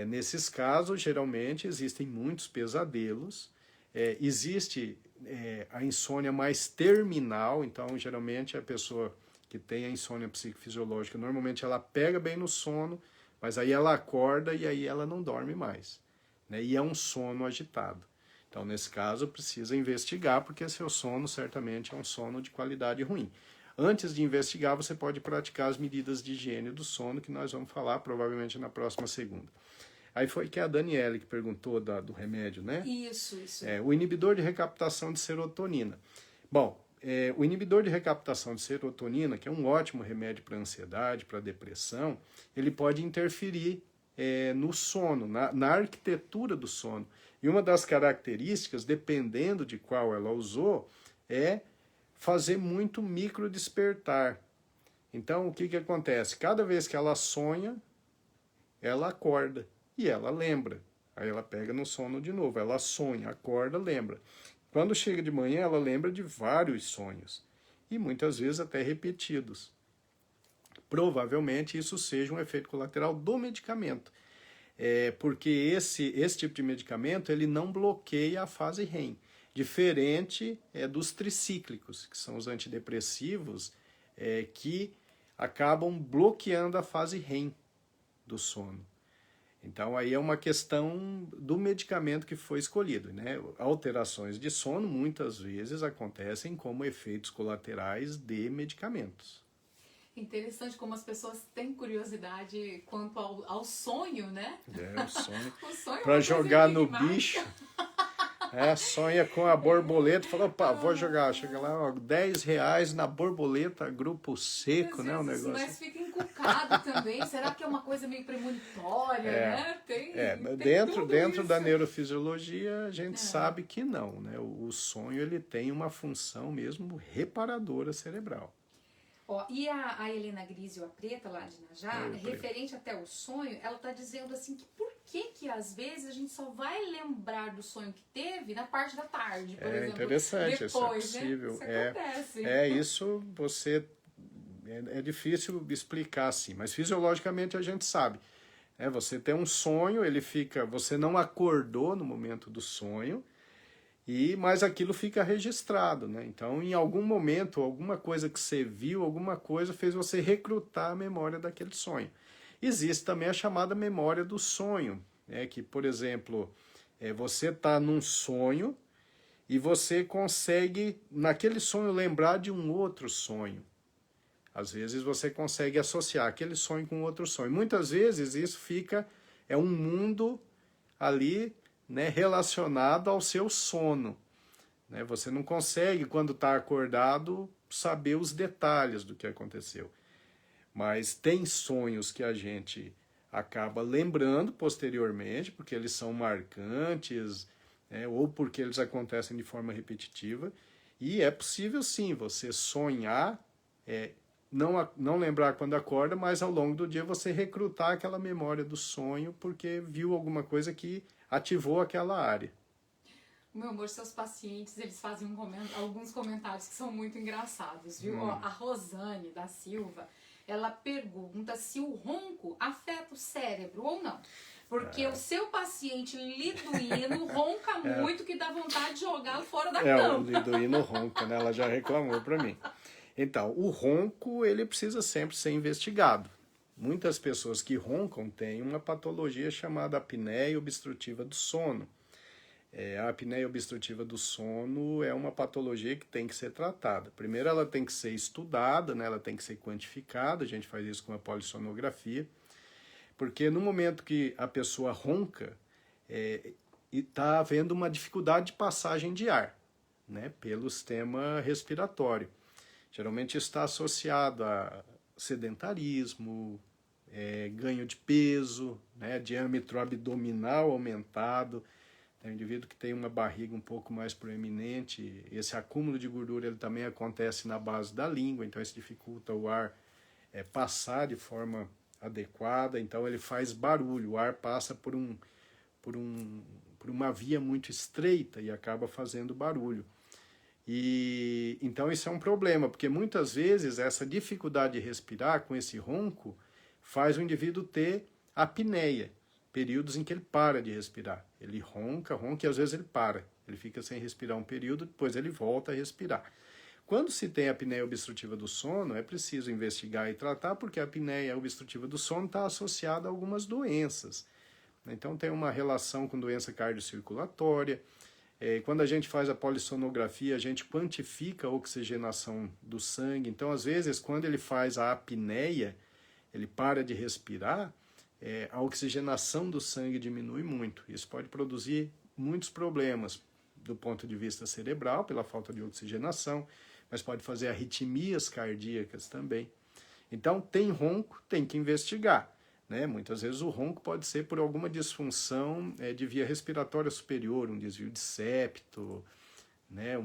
Nesses casos, geralmente, existem muitos pesadelos, existe a insônia mais terminal, então geralmente a pessoa que tem a insônia psicofisiológica, normalmente ela pega bem no sono, mas aí ela acorda e aí ela não dorme mais, né? E é um sono agitado. Então nesse caso precisa investigar, porque seu sono certamente é um sono de qualidade ruim. Antes de investigar, você pode praticar as medidas de higiene do sono, que nós vamos falar provavelmente na próxima segunda. Aí foi que a Daniele que perguntou do remédio, né? Isso. O inibidor de recaptação de serotonina. Bom, o inibidor de recaptação de serotonina, que é um ótimo remédio para ansiedade, para depressão, ele pode interferir no sono, na arquitetura do sono. E uma das características, dependendo de qual ela usou, é fazer muito micro despertar. Então, o que acontece? Cada vez que ela sonha, ela acorda. E ela lembra. Aí ela pega no sono de novo. Ela sonha, acorda, lembra. Quando chega de manhã, ela lembra de vários sonhos. E muitas vezes até repetidos. Provavelmente isso seja um efeito colateral do medicamento. Porque esse tipo de medicamento ele não bloqueia a fase REM. Diferente dos tricíclicos, que são os antidepressivos, que acabam bloqueando a fase REM do sono. Então aí é uma questão do medicamento que foi escolhido, né? Alterações de sono muitas vezes acontecem como efeitos colaterais de medicamentos. Interessante como as pessoas têm curiosidade quanto ao sonho, né? O sonho. O sonho é Para uma jogar coisa no enigmática. bicho. Sonha com a borboleta. Fala, opa, vou jogar. Chega lá, ó, R$10 na borboleta, grupo seco, Às né? O vezes, negócio. mas fica encucado também. Será que é uma coisa meio premonitória, né? Tem dentro tudo da isso. neurofisiologia, a gente sabe que não, né? O sonho, ele tem uma função mesmo reparadora cerebral. Ó, e a Helena Grisio, a preta lá de Najá, referente até o sonho, ela está dizendo assim que por que às vezes a gente só vai lembrar do sonho que teve na parte da tarde, por exemplo. Interessante, depois, isso é possível. Né? Isso acontece. Isso você... É difícil explicar assim, mas fisiologicamente a gente sabe. Você tem um sonho, ele fica... Você não acordou no momento do sonho, mas aquilo fica registrado, né? Então, em algum momento, alguma coisa que você viu, alguma coisa fez você recrutar a memória daquele sonho. Existe também a chamada memória do sonho, né? Que, por exemplo, você está num sonho e você consegue, naquele sonho, lembrar de um outro sonho. Às vezes você consegue associar aquele sonho com outro sonho. Muitas vezes isso é um mundo ali, né, relacionado ao seu sono. Né? Você não consegue, quando está acordado, saber os detalhes do que aconteceu. Mas tem sonhos que a gente acaba lembrando posteriormente, porque eles são marcantes, né, ou porque eles acontecem de forma repetitiva. E é possível, sim, você sonhar, não lembrar quando acorda, mas ao longo do dia você recrutar aquela memória do sonho porque viu alguma coisa que ativou aquela área. Meu amor, seus pacientes, eles fazem alguns comentários que são muito engraçados, viu? Ó, a Rosane da Silva, ela pergunta se o ronco afeta o cérebro ou não. Porque o seu paciente liduíno ronca muito que dá vontade de jogá-lo fora da cama. O liduíno ronca, né? Ela já reclamou para mim. Então, o ronco, ele precisa sempre ser investigado. Muitas pessoas que roncam têm uma patologia chamada apneia obstrutiva do sono. A apneia obstrutiva do sono é uma patologia que tem que ser tratada. Primeiro, ela tem que ser estudada, né? Ela tem que ser quantificada, a gente faz isso com a polissonografia, porque no momento que a pessoa ronca, está havendo uma dificuldade de passagem de ar, né? Pelo sistema respiratório. Geralmente está associado a sedentarismo, ganho de peso, né, diâmetro abdominal aumentado. Tem um indivíduo que tem uma barriga um pouco mais proeminente, esse acúmulo de gordura ele também acontece na base da língua, então isso dificulta o ar passar de forma adequada, então ele faz barulho, o ar passa por uma via muito estreita e acaba fazendo barulho. E então isso é um problema, porque muitas vezes essa dificuldade de respirar com esse ronco faz o indivíduo ter apneia, períodos em que ele para de respirar. Ele ronca e às vezes ele para. Ele fica sem respirar um período, depois ele volta a respirar. Quando se tem apneia obstrutiva do sono, é preciso investigar e tratar, porque a apneia obstrutiva do sono está associada a algumas doenças. Então tem uma relação com doença cardiocirculatória. Quando a gente faz a polissonografia, a gente quantifica a oxigenação do sangue. Então, às vezes, quando ele faz a apneia, ele para de respirar, a oxigenação do sangue diminui muito. Isso pode produzir muitos problemas do ponto de vista cerebral, pela falta de oxigenação, mas pode fazer arritmias cardíacas também. Então, tem ronco, tem que investigar. Né? Muitas vezes o ronco pode ser por alguma disfunção de via respiratória superior, um desvio de septo, né?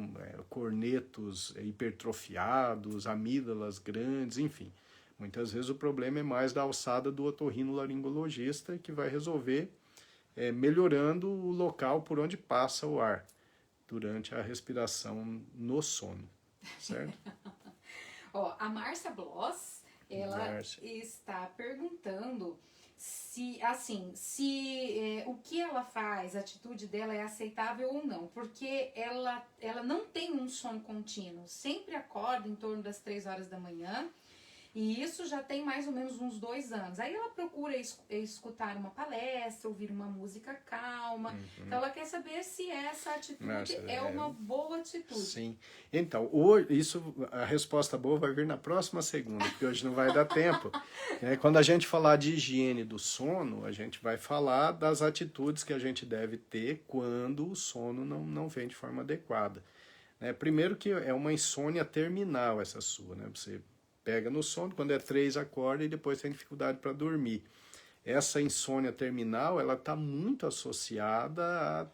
Cornetos hipertrofiados, amígdalas grandes, enfim. Muitas vezes o problema é mais da alçada do otorrinolaringologista, que vai resolver melhorando o local por onde passa o ar durante a respiração no sono, certo? Ó, a Márcia Bloss, ela está perguntando se o que ela faz, a atitude dela é aceitável ou não, porque ela não tem um sono contínuo, sempre acorda em torno das 3 horas da manhã E isso já tem mais ou menos uns 2 anos. Aí ela procura escutar uma palestra, ouvir uma música calma. Então ela quer saber se essa atitude é uma boa atitude. Sim. Então, hoje, a resposta boa vai vir na próxima segunda, porque hoje não vai dar tempo. Quando a gente falar de higiene do sono, a gente vai falar das atitudes que a gente deve ter quando o sono não vem de forma adequada. Primeiro que é uma insônia terminal essa sua, né? Você pega no sono, quando é 3 acorda e depois tem dificuldade para dormir. Essa insônia terminal, ela está muito associada a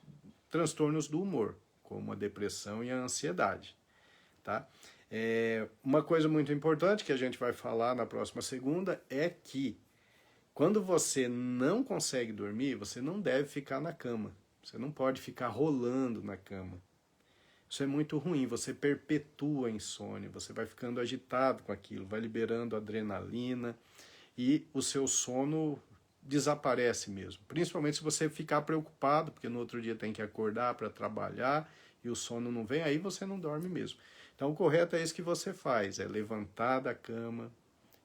transtornos do humor, como a depressão e a ansiedade, tá? Uma coisa muito importante que a gente vai falar na próxima segunda é que quando você não consegue dormir, você não deve ficar na cama. Você não pode ficar rolando na cama. Isso é muito ruim, você perpetua a insônia, você vai ficando agitado com aquilo, vai liberando adrenalina e o seu sono desaparece mesmo. Principalmente se você ficar preocupado, porque no outro dia tem que acordar para trabalhar e o sono não vem, aí você não dorme mesmo. Então o correto é isso que você faz, é levantar da cama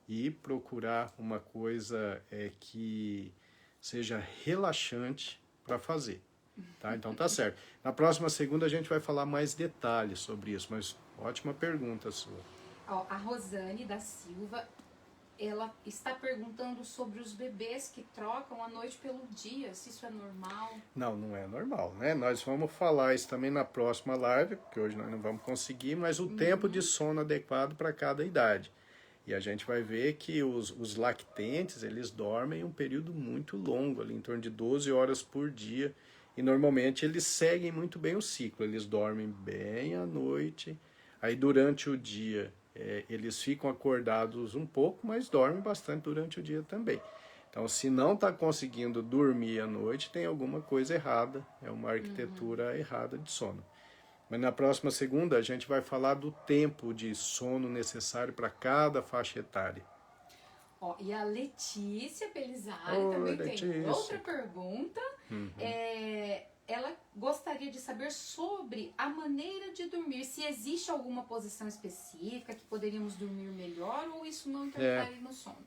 e procurar uma coisa que seja relaxante para fazer. Tá? Então tá certo. Na próxima segunda a gente vai falar mais detalhes sobre isso, mas ótima pergunta sua. A Rosane da Silva, ela está perguntando sobre os bebês que trocam a noite pelo dia, se isso é normal. Não é normal, né? Nós vamos falar isso também na próxima live, porque hoje nós não vamos conseguir, mas o tempo de sono adequado para cada idade. E a gente vai ver que os lactentes, eles dormem um período muito longo, ali em torno de 12 horas por dia. E normalmente eles seguem muito bem o ciclo, eles dormem bem à noite, aí durante o dia eles ficam acordados um pouco, mas dormem bastante durante o dia também. Então se não está conseguindo dormir à noite, tem alguma coisa errada, é uma arquitetura errada de sono. Mas na próxima segunda a gente vai falar do tempo de sono necessário para cada faixa etária. E a Letícia Pelizari também tem outra pergunta. Ela gostaria de saber sobre a maneira de dormir. Se existe alguma posição específica que poderíamos dormir melhor ou isso não interfere no sono?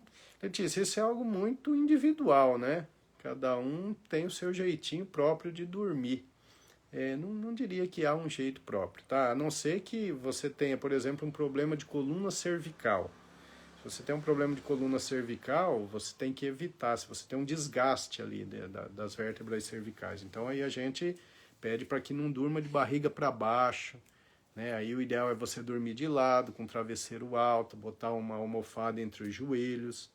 Letícia, isso é algo muito individual, né? Cada um tem o seu jeitinho próprio de dormir. Não diria que há um jeito próprio, tá? A não ser que você tenha, por exemplo, um problema de coluna cervical. Se você tem um problema de coluna cervical, você tem que evitar, se você tem um desgaste ali das vértebras cervicais. Então aí a gente pede para que não durma de barriga para baixo, né? Aí o ideal é você dormir de lado, com travesseiro alto, botar uma almofada entre os joelhos.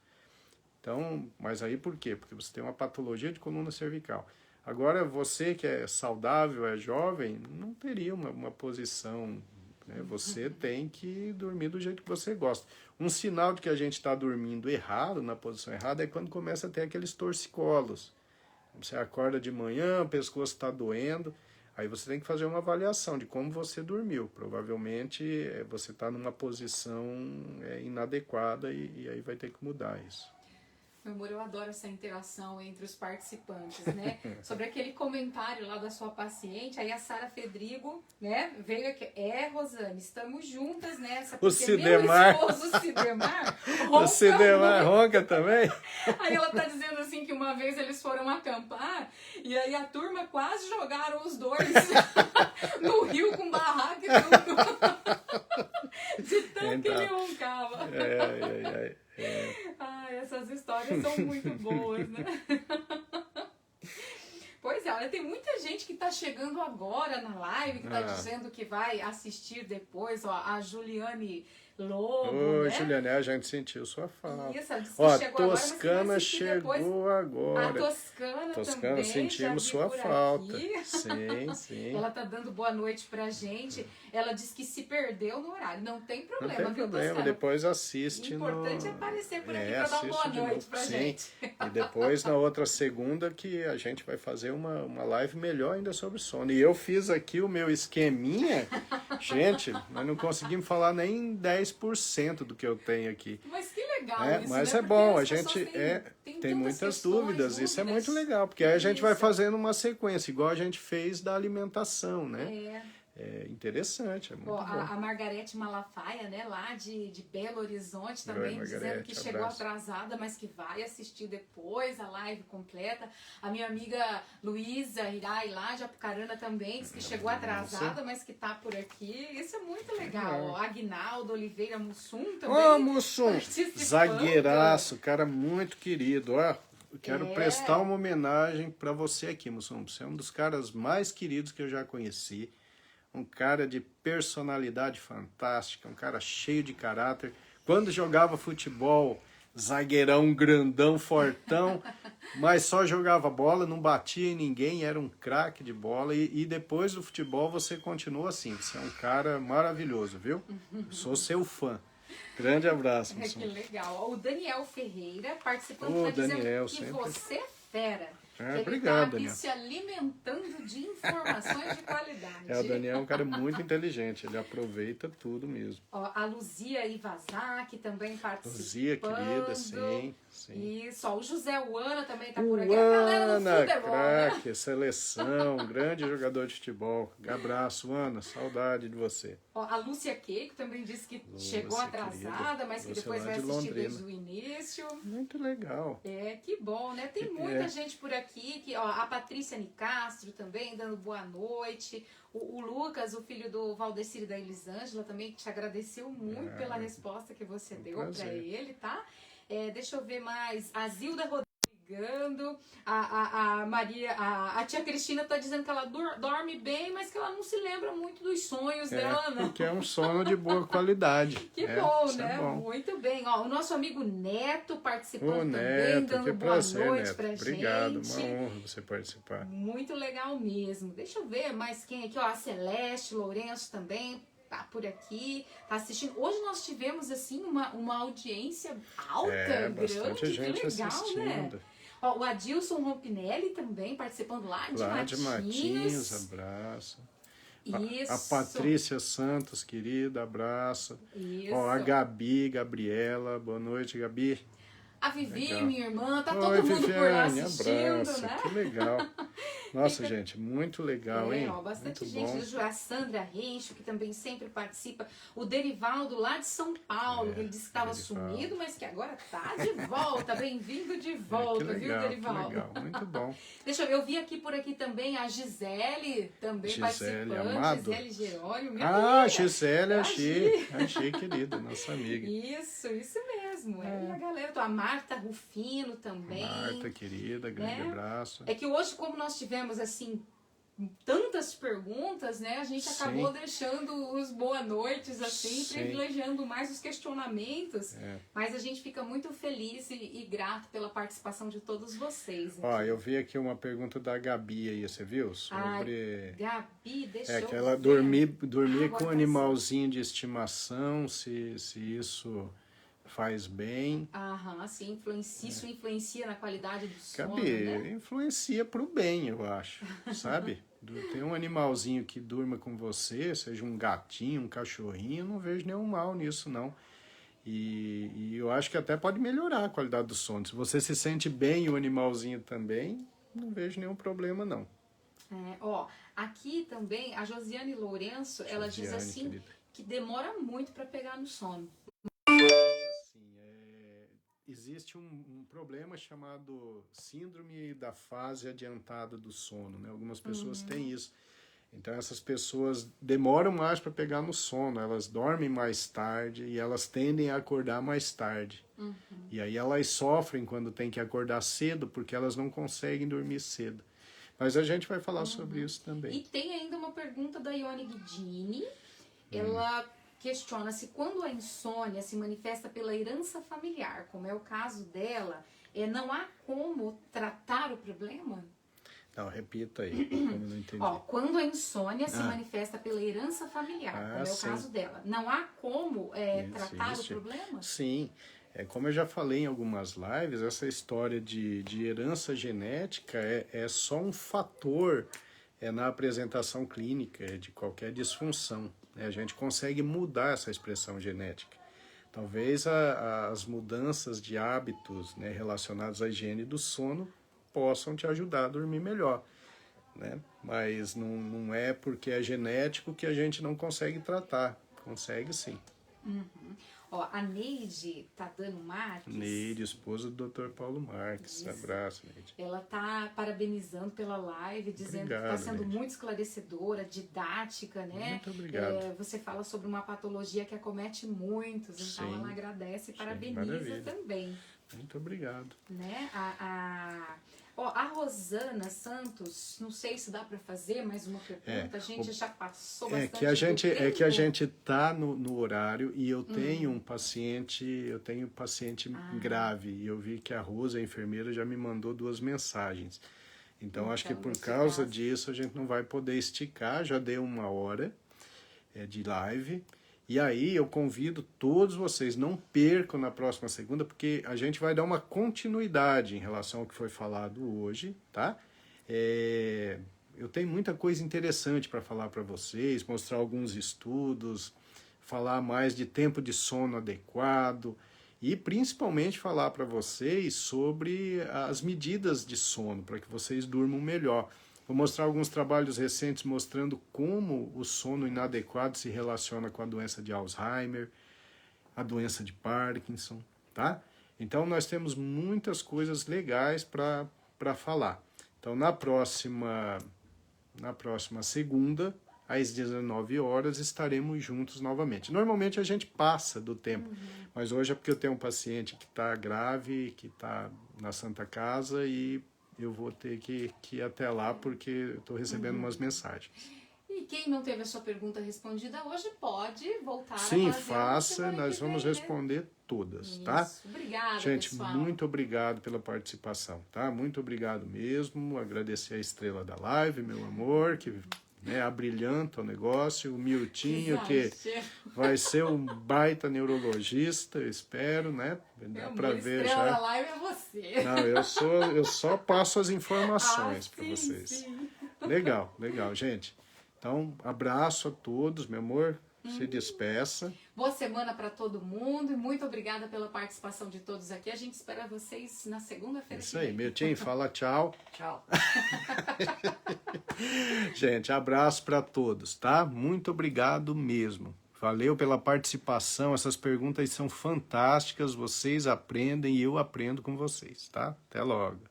Então, mas aí por quê? Porque você tem uma patologia de coluna cervical. Agora você que é saudável, é jovem, não teria uma posição, né? Você tem que dormir do jeito que você gosta. Um sinal de que a gente está dormindo errado, na posição errada, é quando começa a ter aqueles torcicolos. Você acorda de manhã, o pescoço está doendo, aí você tem que fazer uma avaliação de como você dormiu. Provavelmente você está numa posição inadequada e aí vai ter que mudar isso. Meu amor, eu adoro essa interação entre os participantes, né? Sobre aquele comentário lá da sua paciente, aí a Sara Fedrigo, né, veio aqui. Rosane, estamos juntas nessa. O Cidemar. Meu esposo, o Cidemar, ronca. O Cidemar ronca também? Aí ela tá dizendo assim que uma vez eles foram acampar e aí a turma quase jogaram os dois no rio com barraca e tudo. De tanto que ele roncava. Essas histórias são muito boas, né? Pois é, olha, tem muita gente que tá chegando agora na live, que tá dizendo que vai assistir depois, a Juliane Lobo, né? Juliane, a gente sentiu sua falta. Isso, ela disse que chegou Toscana chegou agora. A Toscana também, sentimos sua falta. Sim. Ela tá dando boa noite pra gente. Ela disse que se perdeu no horário. Não tem problema, Não tem problema, depois assiste. O importante é aparecer por aqui pra dar uma boa noite pra gente. E depois, na outra segunda, que a gente vai fazer uma live melhor ainda sobre sono. E eu fiz aqui o meu esqueminha. Gente, nós não conseguimos falar nem 10% do que eu tenho aqui. Mas que legal isso, mas né? é bom, a Porque as gente pessoas tem muitas dúvidas. Isso é muito legal, porque aí a gente vai fazendo uma sequência, igual a gente fez da alimentação, né? é interessante, é muito Ó, bom. a Margarete Malafaia, né, lá de Belo Horizonte também, Oi, dizendo Margarete, que chegou abraço. atrasada, mas que vai assistir depois a live completa. A minha amiga Luísa Irai, lá de Apucarana, também diz que chegou atrasada, mas que tá por aqui. Isso é muito legal. Ó, Aguinaldo Oliveira Mussum também Ô, Mussum, participando. zagueiraço, cara muito querido. Ó, eu quero É. prestar uma homenagem para você aqui, Mussum. Você é um dos caras mais queridos que eu já conheci. Um cara de personalidade fantástica, um cara cheio de caráter. Quando jogava futebol, zagueirão, grandão, fortão, mas só jogava bola, não batia em ninguém, era um craque de bola. E depois do futebol você continua assim. Você é um cara maravilhoso, viu? Sou seu fã. Grande abraço, Que Mussum. legal. Ó, o Daniel Ferreira participando, Ô, tá dizendo Daniel, que sempre. você é fera. Que ele Obrigado, tá aqui Daniel. se alimentando de informações de qualidade. O Daniel é um cara muito inteligente, ele aproveita tudo mesmo. Ó, a Luzia Ivazaki também participando. Luzia, querida, sim. Isso, ó, o José Uana também tá por aqui. A galera do Ana, futebol, né? craque, seleção, grande jogador de futebol. Abraço, Ana, saudade de você. Ó, a Lúcia Keiko também disse que Lúcia, chegou atrasada, querida. mas que Lúcia depois lá vai de assistir Londrina. desde o início. Muito legal. É, que bom, né? Tem muita gente por aqui, que, ó, a Patrícia Nicastro também, dando boa noite. O Lucas, o filho do Valdecir e da Elisângela, também te agradeceu muito pela resposta que você deu para ele, tá? É, deixa eu ver mais. A Zilda Rodrigues ligando. A Maria, a tia Cristina tá dizendo que ela dorme bem, mas que ela não se lembra muito dos sonhos dela, não. Porque é um sono de boa qualidade. Que bom, isso né? É bom. Muito bem. Ó, o nosso amigo Neto participando também, Neto, dando que boa prazer, noite Neto. pra Obrigado, gente. uma honra você participar. Muito legal mesmo. Deixa eu ver mais quem aqui, ó. A Celeste Lourenço também tá por aqui, tá assistindo. Hoje nós tivemos, assim, uma audiência alta, bastante grande, gente que legal, assistindo. né? Ó, o Adilson Rompinelli também participando lá de Martins, abraço. Isso. A Patrícia Santos, querida, abraço. Isso. Ó, a Gabi, Gabriela, boa noite, Gabi. A Vivi, Legal. minha irmã, tá Oi, todo mundo por lá Viviane, assistindo, abraço, né? que legal. Nossa, gente, muito legal, hein? Ó, bastante muito gente. bom. A Sandra Rencho, que também sempre participa. O Derivaldo, lá de São Paulo, que ele disse que estava sumido, mas que agora tá de volta. Bem-vindo de volta, que legal, viu, Derivaldo? Que legal, muito bom. Deixa eu ver, eu vi aqui por aqui também a Gisele, também participando. Amado. Gisele Jerônimo, minha amiga. Gisele, achei, querida, nossa amiga. Isso mesmo. E a galera, a Marta Rufino também. Marta, querida, grande abraço. É que hoje, como nós tivemos, assim, tantas perguntas, né? A gente acabou deixando os boa noites, assim, privilegiando mais os questionamentos. Mas a gente fica muito feliz e grato pela participação de todos vocês. Ó, eu vi aqui uma pergunta da Gabi aí, você viu? Sobre... Gabi, deixa eu ver. que ela dormir com um animalzinho de estimação, se isso faz bem. Aham, sim, isso influencia na qualidade do sono, Gabi, né? influencia pro bem, eu acho, sabe? Tem um animalzinho que durma com você, seja um gatinho, um cachorrinho, eu não vejo nenhum mal nisso, não. E eu acho que até pode melhorar a qualidade do sono. Se você se sente bem e o animalzinho também, não vejo nenhum problema, não. Ó, aqui também, a Josiane Lourenço, ela diz assim, querida, que demora muito para pegar no sono. Existe um problema chamado síndrome da fase adiantada do sono, né? Algumas pessoas têm isso. Então essas pessoas demoram mais para pegar no sono, elas dormem mais tarde e elas tendem a acordar mais tarde. E aí elas sofrem quando tem que acordar cedo porque elas não conseguem dormir cedo. Mas a gente vai falar sobre isso também. E tem ainda uma pergunta da Ione Guidini. Ela questiona se quando a insônia se manifesta pela herança familiar, como é o caso dela, não há como tratar o problema? Não, repita aí, como eu não entendi. Ó, quando a insônia se manifesta pela herança familiar, como é o caso dela, não há como tratar o problema? Sim. Como eu já falei em algumas lives, essa história de herança genética é só um fator na apresentação clínica de qualquer disfunção. A gente consegue mudar essa expressão genética. Talvez as mudanças de hábitos, né, relacionados à higiene do sono possam te ajudar a dormir melhor. né? Mas não é porque é genético que a gente não consegue tratar. Consegue sim. Ó, a Neide Tadano Marques. Neide, esposa do Dr. Paulo Marques. Isso. Abraço, Neide. Ela tá parabenizando pela live, dizendo Obrigado, que está sendo Neide. muito esclarecedora, didática, né? Muito obrigado. Você fala sobre uma patologia que acomete muitos, então Sim. ela agradece e Sim, parabeniza maravilha. também. Muito obrigado. Né? A Rosana Santos, não sei se dá para fazer mais uma pergunta, a gente já passou bastante que a gente do tempo. tá no horário e eu tenho um paciente, grave e eu vi que a Rosa, a enfermeira, já me mandou 2 mensagens. Então acho que por nesse causa caso. disso a gente não vai poder esticar, já deu 1 hora de live. E aí eu convido todos vocês, não percam na próxima segunda, porque a gente vai dar uma continuidade em relação ao que foi falado hoje, tá? Eu tenho muita coisa interessante para falar para vocês, mostrar alguns estudos, falar mais de tempo de sono adequado e principalmente falar para vocês sobre as medidas de sono, para que vocês durmam melhor. Vou mostrar alguns trabalhos recentes mostrando como o sono inadequado se relaciona com a doença de Alzheimer, a doença de Parkinson, tá? Então nós temos muitas coisas legais para falar. Então na próxima segunda, às 19 horas, estaremos juntos novamente. Normalmente a gente passa do tempo, mas hoje é porque eu tenho um paciente que está grave, que está na Santa Casa e eu vou ter que ir até lá porque eu estou recebendo umas mensagens. E quem não teve a sua pergunta respondida hoje pode voltar Sim, a fazer faça, nós vamos vem, né? responder todas, Isso. tá? Obrigada, Gente, pessoal. muito obrigado pela participação, tá? Muito obrigado mesmo. Agradecer a estrela da live, meu amor, que abrilhanta o negócio. O Miltinho, que vai ser um baita neurologista, eu espero, né? Dá pra ver estrela já. da live é você. Não, eu só passo as informações para sim, vocês. Sim. Legal, gente. Então, abraço a todos, meu amor. Se despeça. Boa semana para todo mundo e muito obrigada pela participação de todos aqui. A gente espera vocês na segunda-feira. Isso aí, Miltinho, fala tchau. Tchau. Gente, abraço para todos, tá? Muito obrigado mesmo. Valeu pela participação. Essas perguntas são fantásticas. Vocês aprendem e eu aprendo com vocês, tá? Até logo.